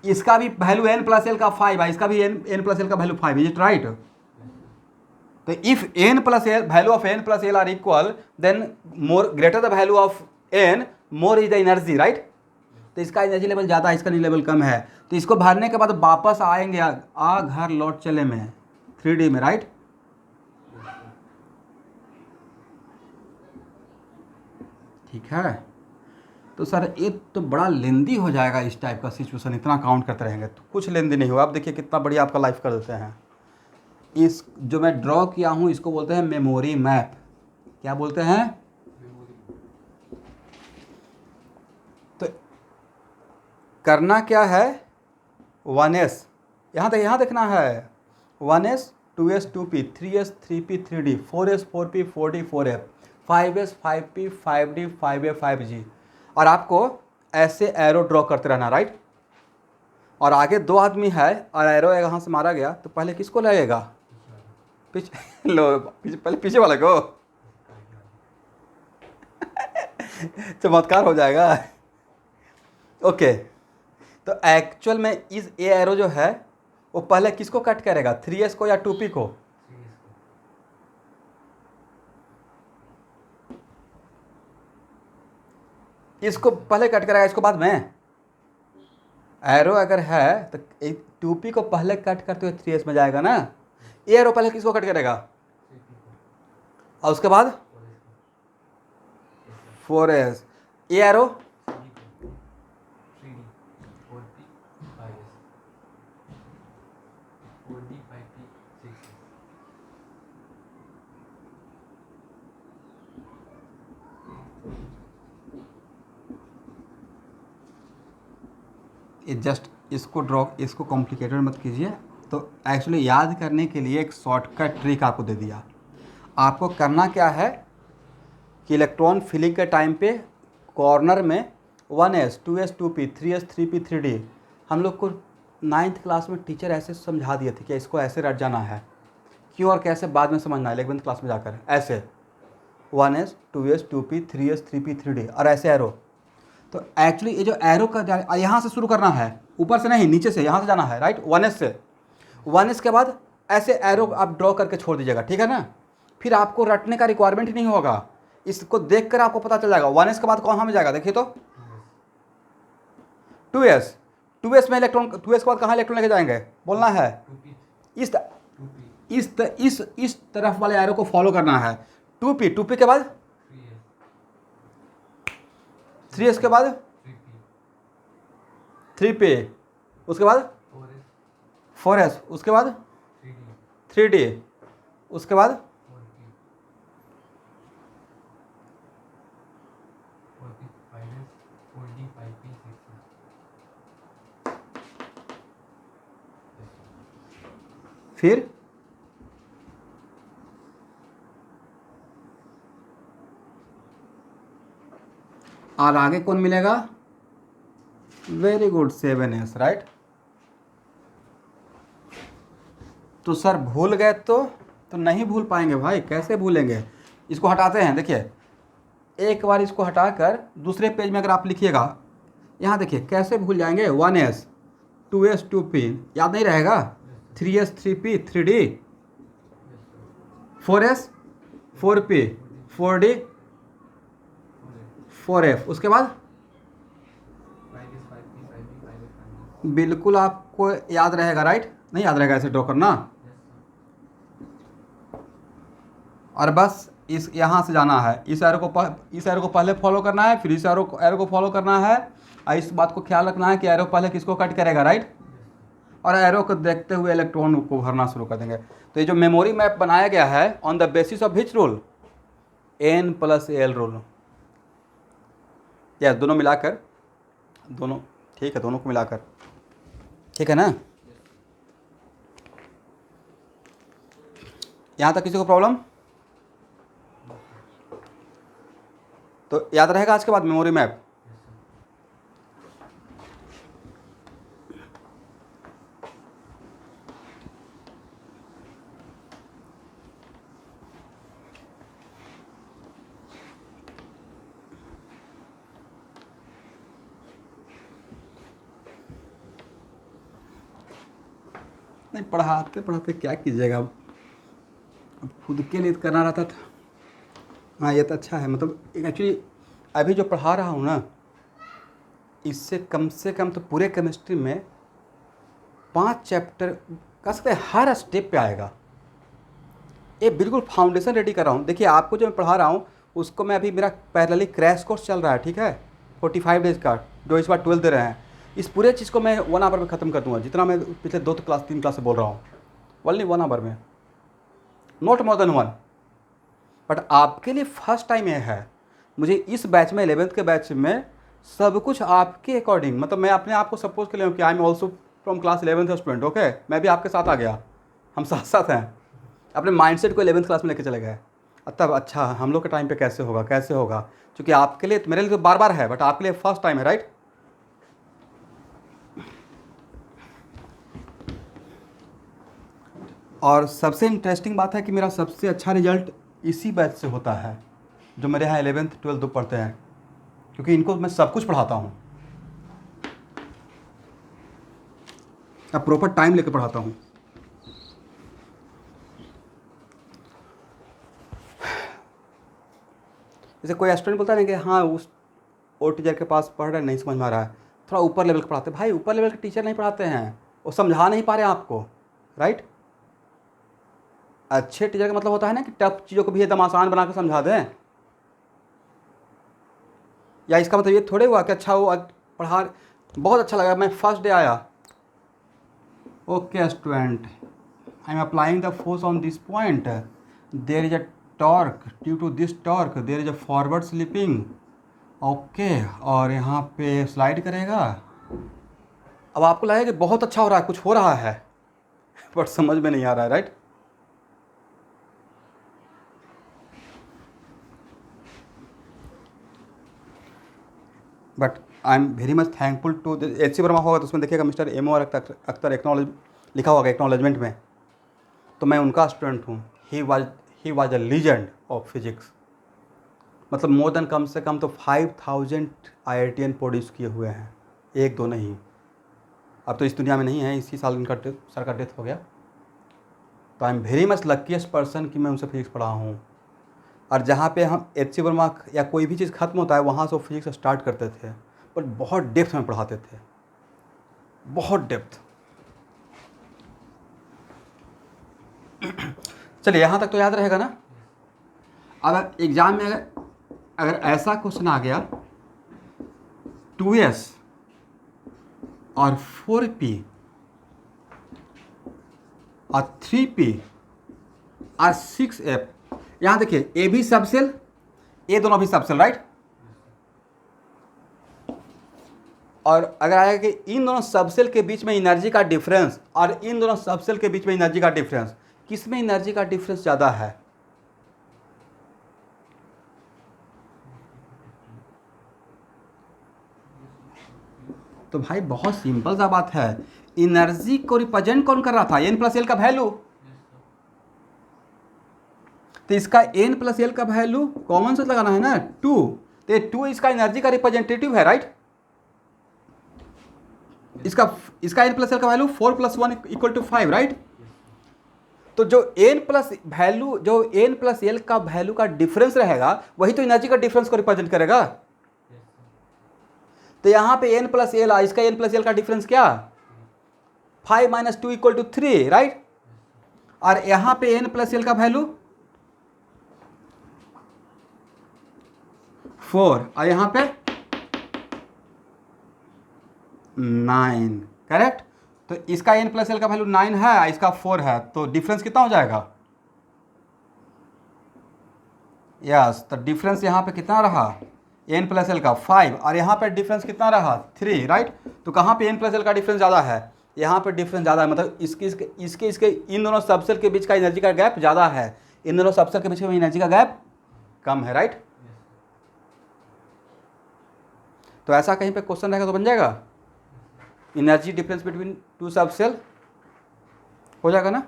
इसका भी वैल्यू n प्लस एल का 5 है, इसका भी n प्लस एल का वैल्यू 5 इज इट राइट? तो if n plus L value of n plus L are equal, then more greater the value of n more is the energy right. तो इसका energy level ज़्यादा है, इसका energy level कम है, तो इसको भरने के बाद वापस आएंगे आ घर लौट चले में 3d में राइट। ठीक है, तो सर ये तो बड़ा लेंदी हो जाएगा इस टाइप का सिचुएशन, इतना काउंट करते रहेंगे तो कुछ लेंदी नहीं होगा। अब देखिए कितना बढ़िया आपका लाइफ कर देते हैं। इस जो मैं ड्रॉ किया हूँ इसको बोलते हैं मेमोरी मैप। क्या बोलते हैं? तो करना क्या है? 1s यहाँ तक, यहाँ देखना है 1s 2s 2p 3s 3p 3d 4s 4p 4d 4f 5s 5p 5d 5a 5g, और आपको ऐसे एरो ड्रॉ करते रहना राइट। और आगे दो आदमी है और एरो यहाँ से मारा गया, तो पहले किसको लगेगा? पीछे लो, पहले पीछे वाले को चमत्कार हो जाएगा। ओके, तो एक्चुअल में इस ए एरो जो है वो पहले किसको कट करेगा? 3s को या 2p को? इसको पहले कट करेगा, इसको बाद में। एरो अगर है तो 2p को पहले कट करते हुए 3s में जाएगा ना। ए एरो पहले किसको कट करेगा? और उसके बाद 4s। ए एरो जस्ट इसको ड्रॉ, इसको कॉम्प्लिकेटेड मत कीजिए। तो एक्चुअली याद करने के लिए एक शॉर्टकट ट्रिक आपको दे दिया। आपको करना क्या है कि इलेक्ट्रॉन फिलिंग के टाइम पे कॉर्नर में 1s 2s 2p 3s 3p 3d, हम लोग को 9th क्लास में टीचर ऐसे समझा दिए थे कि इसको ऐसे रट जाना है, क्यों और कैसे बाद में समझना है 11th क्लास में जाकर। ऐसे 1s 2s 2p 3s 3p 3d और ऐसे एरो। तो एक्चुअली ये जो एरो का यहाँ से शुरू करना है, ऊपर से नहीं नीचे से, यहाँ से जाना है राइट। 1s से, 1s के बाद ऐसे एरो आप ड्रॉ करके छोड़ दीजिएगा, ठीक है ना। फिर आपको रटने का रिक्वायरमेंट ही नहीं होगा, इसको देखकर आपको पता चल जाएगा। 1s के बाद कहाँ में जाएगा? देखिए तो 2s, 2s में इलेक्ट्रॉन, 2s के बाद कहाँ इलेक्ट्रॉन लेके जाएंगे? बोलना है इस तरफ वाले एरो को फॉलो करना है। 2p, 2p के बाद 3s के बाद 3p, उसके बाद 4s, उसके बाद 3d, उसके बाद फिर और आगे कौन मिलेगा? Very good 7s right. तो सर भूल गए तो नहीं भूल पाएंगे भाई, कैसे भूलेंगे? इसको हटाते हैं। देखिए एक बार इसको हटाकर दूसरे पेज में अगर आप लिखिएगा, यहाँ देखिए कैसे भूल जाएंगे, 1s 2s 2p याद नहीं रहेगा, 3s 3p 3d, 4s 4p 4d 4f, उसके बाद बिल्कुल आपको याद रहेगा, राइट? नहीं याद रहेगा ऐसे ड्रॉ करना, और बस इस यहाँ से जाना है, इस एरो को पहले फॉलो करना है, फिर इस एरो को फॉलो करना है, और इस बात को ख्याल रखना है कि एरो पहले किसको कट करेगा, राइट? और एरो को देखते हुए इलेक्ट्रॉन को भरना शुरू कर देंगे। तो ये जो मेमोरी मैप बनाया गया है on the basis of which rule, n+l rule, या दोनों मिलाकर, दोनों ठीक है, दोनों को मिलाकर, ठीक है ना? यहाँ तक किसी को प्रॉब्लम? तो याद रहेगा आज के बाद मेमोरी मैप। नहीं पढ़ाते पढ़ाते क्या कीजिएगा, अब खुद के लिए करना रहता था। हाँ ये तो अच्छा है, मतलब एक्चुअली अभी जो पढ़ा रहा हूँ ना, इससे कम से कम तो पूरे केमिस्ट्री में 5 चैप्टर कह सकते हैं हर स्टेप पे आएगा। ये बिल्कुल फाउंडेशन रेडी कर रहा हूँ। देखिए आपको जो मैं पढ़ा रहा हूँ उसको मैं अभी, मेरा पैरेलली क्रैश कोर्स चल रहा है, ठीक है, 45 डेज़ का, जो इस बार 12 दे रहे हैं। इस पूरे चीज़ को मैं 1 आवर में ख़त्म कर दूँगा, जितना मैं पिछले 2 क्लास 3 क्लास से बोल रहा हूँ, ओनली 1 आवर में, नॉट मोर देन 1। बट आपके लिए फर्स्ट टाइम ये है, मुझे इस बैच में 11th के बैच में सब कुछ आपके अकॉर्डिंग, मतलब मैं अपने आप को सपोज कर लिया कि I am also from class 11th student, okay, मैं भी आपके साथ आ गया, हम साथ साथ हैं, अपने माइंडसेट को 11th क्लास में लेके चले गए। तब अच्छा हम लोग के टाइम पे कैसे होगा, कैसे होगा, क्योंकि आपके लिए, मेरे लिए तो बार बार है, बट आपके लिए फर्स्ट टाइम है, राइट? और सबसे इंटरेस्टिंग बात है कि मेरा सबसे अच्छा रिजल्ट इसी बैच से होता है, जो मेरे यहाँ 11th 12th दो पढ़ते हैं, क्योंकि इनको मैं सब कुछ पढ़ाता हूँ, अब प्रॉपर टाइम लेके पढ़ाता हूँ। जैसे कोई स्टूडेंट बोलता है ना कि हाँ उस और टीचर के पास पढ़ रहे, नहीं समझ में आ रहा है, थोड़ा ऊपर लेवल का पढ़ाते हैं। भाई ऊपर लेवल के टीचर नहीं पढ़ाते हैं, वो समझा नहीं पा रहे आपको, राइट? अच्छे टीचर का मतलब होता है ना कि टफ चीज़ों को भी एकदम आसान बना कर समझा दें। या इसका मतलब ये थोड़े हुआ कि अच्छा वो पढ़ा, बहुत अच्छा लगा, मैं फर्स्ट डे आया, okay student, I am applying the force on this point, there is a torque, due to this torque there is a forward slipping, okay, और यहाँ पे स्लाइड करेगा। अब आपको लगेगा कि बहुत अच्छा हो रहा है, कुछ हो रहा है, बट समझ में नहीं आ रहा है, right? But I am very much thankful to H C Verma होगा तो उसमें देखिएगा मिस्टर एम और अख्तर एक्नॉलेज लिखा होगा एक्नॉलेजमेंट में, तो मैं उनका स्टूडेंट हूँ। He was a legend of physics, मतलब मोर देन कम से कम तो 5000 IITian प्रोड्यूस किए हुए हैं, एक दो नहीं। अब तो इस दुनिया में नहीं है, इसी साल उनका सर का डेथ हो गया। तो आई am very much luckiest person कि मैं उनसे फिजिक्स पढ़ा हूँ। और जहाँ पे हम एच सी वर्मा या कोई भी चीज़ ख़त्म होता है वहाँ से वो फिजिक्स स्टार्ट करते थे, पर बहुत डेप्थ में पढ़ाते थे, बहुत डेप्थ। चलिए यहाँ तक तो याद रहेगा ना। अब एग्ज़ाम में अगर ऐसा क्वेश्चन आ गया 2s और 4p और 3p और 6f, यहाँ देखिए ए भी सबसेल, ए दोनों भी सबसेल, राइट? और अगर आएगा कि इन दोनों सबसेल के बीच में एनर्जी का डिफरेंस और इन दोनों सबसेल के बीच में एनर्जी का डिफरेंस, किस में एनर्जी का डिफरेंस ज़्यादा है? तो भाई बहुत सिंपल सा बात है, एनर्जी को रिप्रेजेंट कौन कर रहा था? n+l का वैल्यू। तो इसका n प्लस एल का वैल्यू कॉमन सेंस लगाना है ना 2, तो ये 2 इसका एनर्जी का रिप्रेजेंटेटिव है, राइट। इसका n प्लस एल का वैल्यू 4 + 1 = 5, राइट। तो जो n प्लस एल का वैल्यू का डिफरेंस रहेगा वही तो एनर्जी का डिफरेंस को रिप्रेजेंट करेगा। तो यहां पे n प्लस एल, इसका n प्लस एल का डिफरेंस क्या, 5 - 2 = 3, राइट। और यहां पे n प्लस एल का वैल्यू 4 और यहां पे 9, करेक्ट। तो इसका n प्लस एल का वैल्यू 9 है, इसका 4 है, तो डिफरेंस कितना हो जाएगा, यस। तो डिफरेंस यहाँ पे कितना रहा, n प्लस एल का 5 और यहाँ पे डिफरेंस कितना रहा 3, राइट। तो कहाँ पे n प्लस एल का डिफरेंस ज़्यादा है, यहाँ पे डिफरेंस ज़्यादा है, मतलब इसके इन दोनों सबसेल के बीच का एनर्जी का गैप ज़्यादा है, इन दोनों सबसेल के बीच में एनर्जी का गैप कम है, राइट। तो ऐसा कहीं पे क्वेश्चन रहेगा तो बन जाएगा एनर्जी डिफरेंस बिटवीन 2 सबसेल, हो जाएगा ना।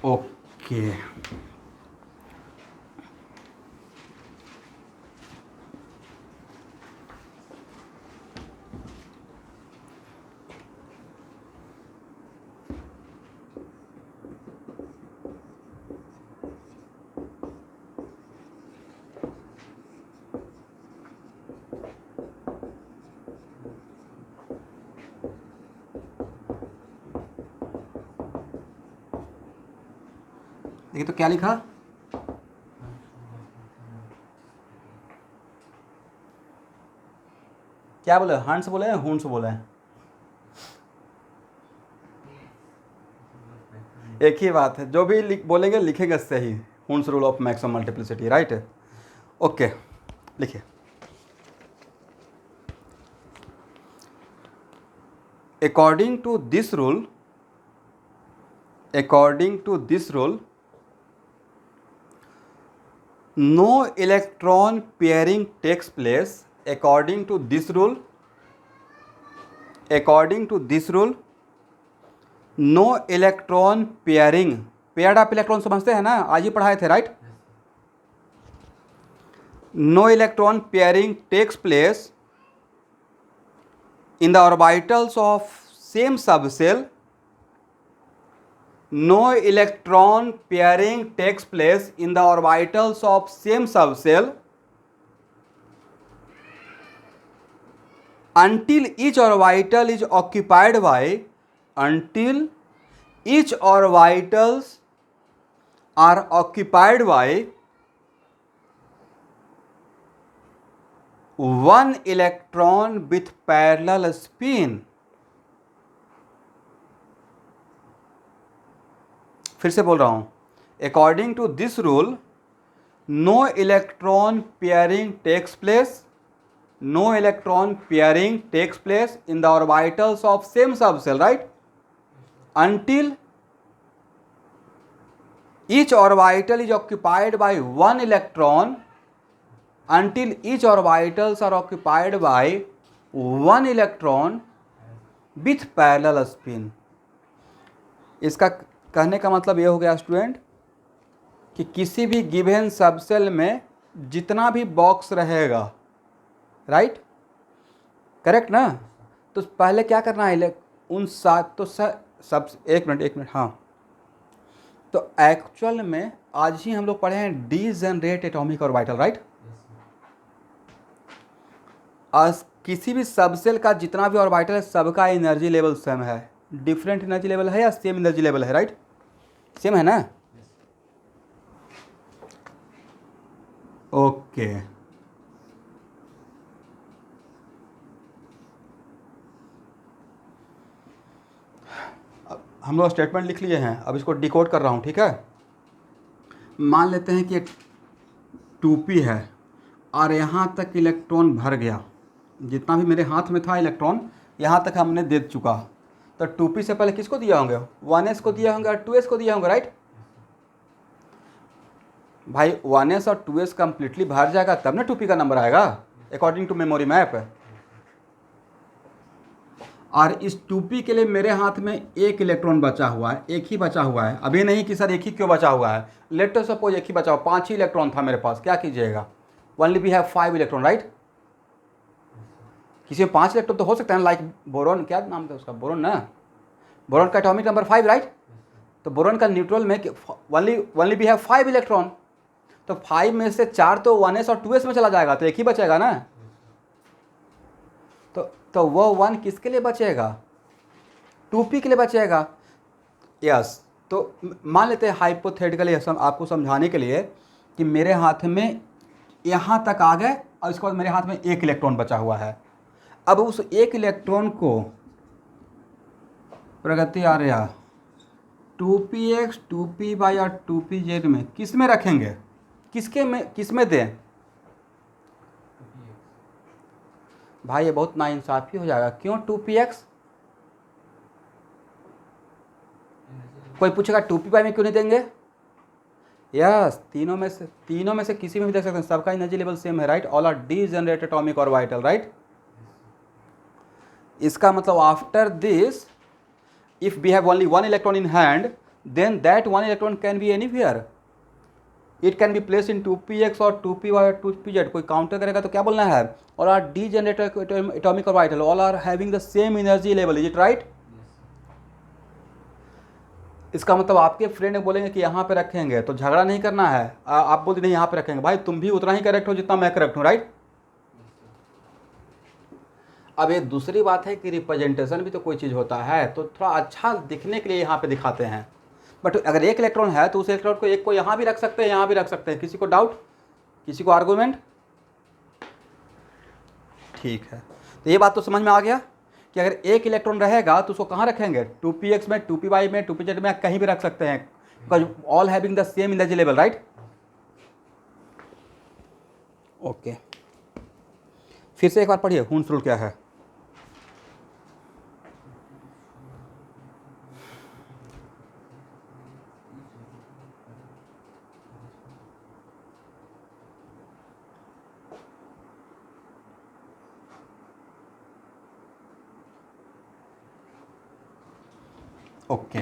ओके देखिए तो क्या लिखा, क्या बोले, हंस बोले हैं, हुंस बोले हैं, एक ही बात है, जो भी बोलेंगे लिखेंगे सही, हुंस rule of maximum multiplicity, right. Okay लिखिए, according to this rule, no electron pairing takes place. According to this rule, no electron pairing, paired आप इलेक्ट्रॉन समझते हैं ना, आज ही पढ़ाए थे, right. No electron pairing takes place in the orbitals of same subshell. No electron pairing takes place in the orbitals of same subshell until each orbital is occupied by, until each orbitals are occupied by one electron with parallel spin. फिर से बोल रहा हूं, according to this rule no electron pairing takes place, no electron pairing takes place in the orbitals of same subshell, right, until each orbital is occupied by one electron, until each orbitals are occupied by one electron with parallel spin. इसका कहने का मतलब ये हो गया student कि किसी भी गिवन सबसेल में जितना भी बॉक्स रहेगा, राइट, करेक्ट ना, तो पहले क्या करना है, उन सात तो सब एक मिनट हाँ, तो एक्चुअल में आज ही हम लोग पढ़े हैं डीजेनरेट एटॉमिक ऑर्बिटल, राइट। आज किसी भी सबसेल का जितना भी ऑर्बिटल है सबका एनर्जी लेवल सेम है, डिफरेंट एनर्जी लेवल है या सेम एनर्जी लेवल है, राइट, सेम है ना। ओके हम लोग स्टेटमेंट लिख लिए हैं, अब इसको डिकोड कर रहा हूँ, ठीक है। मान लेते हैं कि 2p है और यहाँ तक इलेक्ट्रॉन भर गया, जितना भी मेरे हाथ में था इलेक्ट्रॉन यहाँ तक हमने दे चुका, तो 2p से पहले किसको दिया होंगे, 1s को दिया होंगे और 2s को दिया होंगे, राइट। भाई 1s और 2s कंप्लीटली भर जाएगा तब ना 2p का नंबर आएगा अकॉर्डिंग टू मेमोरी मैप। और इस 2p के लिए मेरे हाथ में एक इलेक्ट्रॉन बचा हुआ है, एक ही बचा हुआ है। अभी नहीं कि सर एक ही क्यों बचा हुआ है, लेट अस सपोज एक ही बचा हुआ, 5 ही इलेक्ट्रॉन था मेरे पास, क्या कीजिएगा? Only we have 5 electron, right? किसी में 5 इलेक्ट्रॉन तो हो सकता है, लाइक बोरॉन, क्या नाम था उसका, बोरॉन ना, बोरॉन का एटॉमिक नंबर 5, राइट? तो बोरॉन का न्यूट्रल में ओनली वी हैव 5 इलेक्ट्रॉन, तो 5 में से 4 तो 1s और 2s में चला जाएगा, तो एक ही बचेगा ना। तो वो 1 किसके लिए बचेगा? 2p के लिए बचेगा। यस, तो मान लेते हैं हाइपोथेटिकली आपको समझाने के लिए कि मेरे हाथ में यहाँ तक आ गए और इसके बाद मेरे हाथ में एक इलेक्ट्रॉन बचा हुआ है। अब उस एक इलेक्ट्रॉन को प्रगति आ रहा 2px 2py और 2pz में किस में रखेंगे, किस में दें? भाई ये बहुत नाइंसाफ़ी हो जाएगा। क्यों 2px? कोई पूछेगा 2py में क्यों नहीं देंगे? यस, तीनों में से किसी में भी देख सकते हैं, सबका एनर्जी लेवल सेम है, right? All are degenerated atomic orbital, right? इसका मतलब after this if we have only 1 electron in hand, then that 1 electron can be anywhere, it can be place in 2px और 2py और 2pz। कोई counter करेगा तो क्या बोलना है? All are degenerated atomic orbital, all are having the same energy level, is it right? इसका मतलब आपके फ्रेंड बोलेंगे कि यहाँ पे रखेंगे, तो झगड़ा नहीं करना है। आप बोलते नहीं यहाँ पे रखेंगे, भाई तुम भी उतना ही करेक्ट हो जितना मैं करेक्ट हूँ, राइट? अब ये दूसरी बात है कि रिप्रेजेंटेशन भी तो कोई चीज़ होता है, तो थोड़ा अच्छा दिखने के लिए यहाँ पे दिखाते हैं। बट अगर एक इलेक्ट्रॉन है तो उस इलेक्ट्रॉन को एक को यहाँ भी रख सकते हैं, यहाँ भी रख सकते हैं। किसी को डाउट, किसी को आर्गूमेंट? ठीक है, तो ये बात तो समझ में आ गया कि अगर एक इलेक्ट्रॉन रहेगा तो उसको कहाँ रखेंगे? 2px में, 2py में, 2pz में, कहीं भी रख सकते हैं, because all having the same energy level, right? Okay, फिर से एक बार पढ़िए हून्स रूल क्या है। ओके,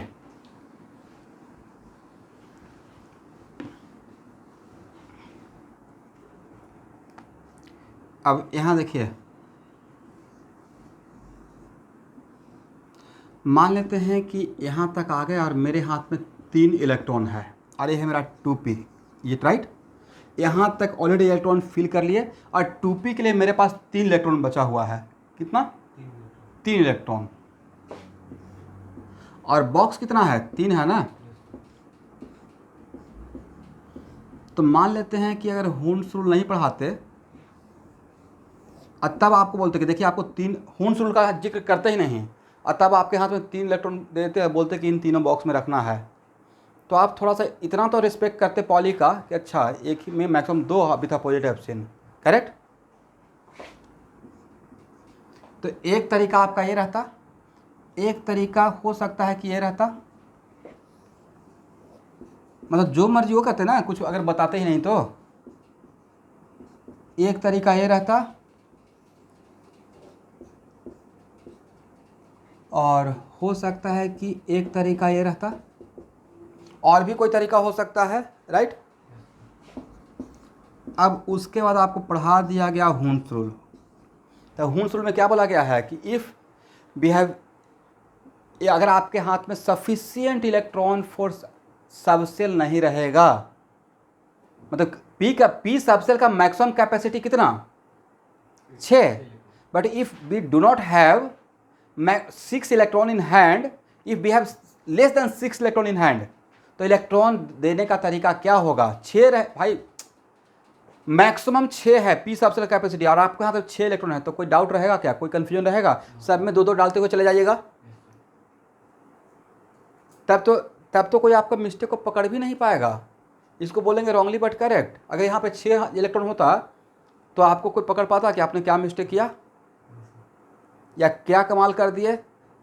अब यहाँ देखिए, मान लेते हैं कि यहाँ तक आ गए और मेरे हाथ में 3 इलेक्ट्रॉन है और ये है मेरा 2p, ये राइट? यहाँ तक ऑलरेडी इलेक्ट्रॉन फिल कर लिए और 2p के लिए मेरे पास 3 इलेक्ट्रॉन बचा हुआ है। कितना? 3 इलेक्ट्रॉन। और बॉक्स कितना है? 3 है ना? तो मान लेते हैं कि अगर हून्स रूल नहीं पढ़ाते और तब आपको बोलते कि देखिए आपको 3 हून्स रूल का जिक्र करते ही नहीं और तब आपके हाथ में 3 इलेक्ट्रॉन देते हैं, बोलते कि इन तीनों बॉक्स में रखना है, तो आप थोड़ा सा इतना तो रिस्पेक्ट करते पॉली का कि अच्छा एक ही में मैक्सिमम 2 अभी था पॉजिटिव ऑप्शन, करेक्ट? तो एक तरीका आपका ये रहता, एक तरीका हो सकता है कि ये रहता, मतलब जो मर्जी वो करते ना, कुछ अगर बताते ही नहीं तो। एक तरीका ये रहता और हो सकता है कि एक तरीका ये रहता, और भी कोई तरीका हो सकता है, राइट? अब उसके बाद आपको पढ़ा दिया गया हून्स रूल। तो हून्स रूल में क्या बोला गया है कि इफ़ वी हैव, अगर आपके हाथ में सफिशिएंट इलेक्ट्रॉन फॉर सब सेल नहीं रहेगा, मतलब पी सब सेल का मैक्सिमम कैपेसिटी कितना? 6। But if we do not have 6 electron in hand, if we have less than 6 electron in hand, तो इलेक्ट्रॉन देने का तरीका क्या होगा? 6 भाई मैक्सिमम 6 है पी सब सेल कैपेसिटी और आपके यहाँ तो 6 इलेक्ट्रॉन है, तो कोई डाउट रहेगा क्या? कोई कंफ्यूजन रहेगा? सब में 2-2 डालते हुए चले जाइएगा, तब तो कोई आपका मिस्टेक को पकड़ भी नहीं पाएगा। इसको बोलेंगे रॉन्गली बट करेक्ट। अगर यहाँ पे 6 इलेक्ट्रॉन होता तो आपको कोई पकड़ पाता कि आपने क्या मिस्टेक किया या क्या कमाल कर दिए?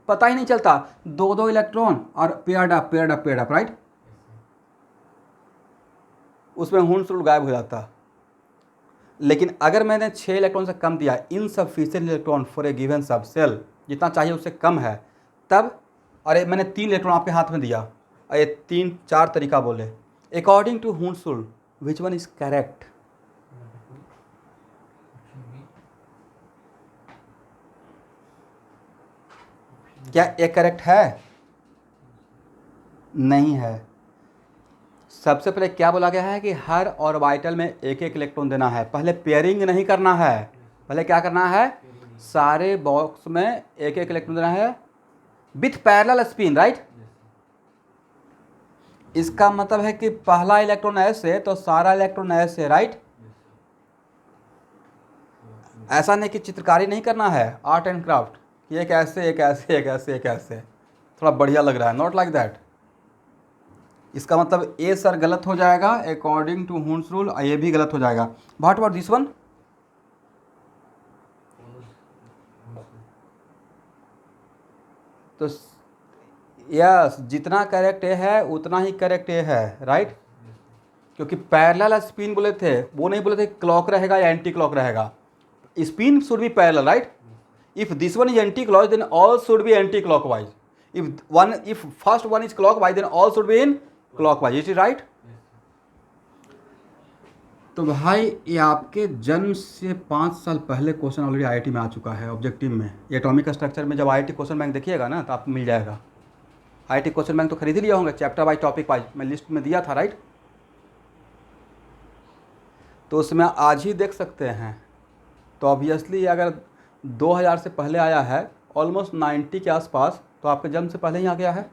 पता ही नहीं चलता। 2-2 इलेक्ट्रॉन और पेयर्ड अप, राइट? उसमें हून्स रूल गायब हो जाता। लेकिन अगर मैंने 6 इलेक्ट्रॉन से कम दिया, insufficient electron for a given सब सेल, जितना चाहिए उससे कम है, तब अरे मैंने 3 इलेक्ट्रॉन आपके हाथ में दिया और ये 3-4 तरीका बोले, अकॉर्डिंग टू हुनसुल विच वन इज करेक्ट? क्या ये करेक्ट है? नहीं है। सबसे पहले क्या बोला गया है कि हर ऑर्बिटल में एक एक इलेक्ट्रॉन देना है। पहले पेयरिंग नहीं करना है, पहले क्या करना है, सारे बॉक्स में एक एक इलेक्ट्रॉन देना है विथ पैरेलल स्पिन, राइट। इसका मतलब है कि पहला इलेक्ट्रॉन ऐसे तो सारा इलेक्ट्रॉन ऐसे, राइट। ऐसा नहीं कि चित्रकारी नहीं करना है, आर्ट एंड क्राफ्ट, कि एक ऐसे एक ऐसे एक ऐसे एक ऐसे थोड़ा बढ़िया लग रहा है, नॉट लाइक दैट। इसका मतलब ए सर गलत हो जाएगा अकॉर्डिंग टू हुन्स रूल, ये भी गलत हो जाएगा। What about this one? तो यस, जितना करेक्ट ए है उतना ही करेक्ट ए है, राइट। क्योंकि पैरेलल स्पिन बोले थे, वो नहीं बोले थे क्लॉक रहेगा या एंटी क्लॉक रहेगा। Spin should be parallel, right. If this one is anti clock then all should be anti clockwise. If first one is clockwise then all should be in clockwise, it is right. तो भाई ये आपके जन्म से 5 साल पहले question already IIT में आ चुका है ऑब्जेक्टिव में। ये एटॉमिक स्ट्रक्चर में जब आईआईटी क्वेश्चन बैंक देखिएगा ना तो आपको मिल जाएगा। आईआईटी क्वेश्चन बैंक तो खरीद ही लिया होंगे, चैप्टर वाइज टॉपिक वाइज मैं लिस्ट में दिया था, राइट। तो उसमें आज ही देख सकते हैं। तो ऑब्वियसली अगर 2000 से पहले आया है, ऑलमोस्ट 90 के आसपास, तो आपके जन्म से पहले ही आ गया है।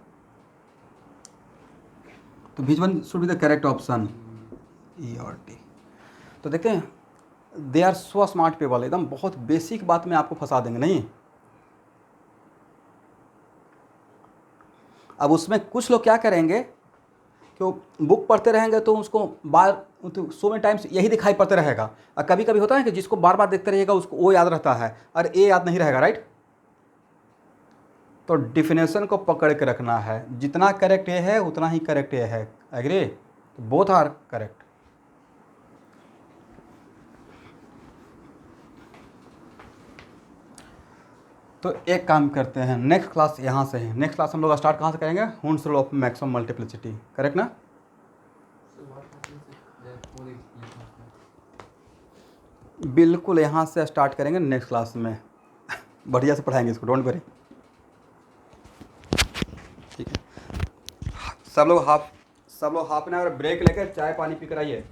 तो which one should be the correct option? E और टी। तो देखते हैं, they are so smart people, एकदम बहुत बेसिक बात में आपको फंसा देंगे। नहीं, अब उसमें कुछ लोग क्या करेंगे कि बुक पढ़ते रहेंगे तो उसको बार तो सो मेनी टाइम्स यही दिखाई पड़ते रहेगा, और कभी कभी होता है कि जिसको बार बार देखते रहिएगा उसको वो याद रहता है और ए याद नहीं रहेगा, राइट। तो डिफिनेशन को पकड़ के रखना है, जितना करेक्ट ए है उतना ही करेक्ट ए है, एग्री। तो बोथ आर करेक्ट। तो एक काम करते हैं, नेक्स्ट क्लास यहाँ से है। नेक्स्ट क्लास हम लोग स्टार्ट कहाँ से करेंगे? Hund's rule of maximum multiplicity, correct ना? बिल्कुल यहाँ से स्टार्ट करेंगे नेक्स्ट क्लास में। बढ़िया से पढ़ाएंगे इसको, डोंट वरी। ठीक है, सब लोग हाफ एन आवर ब्रेक लेकर चाय पानी पी कर आइए।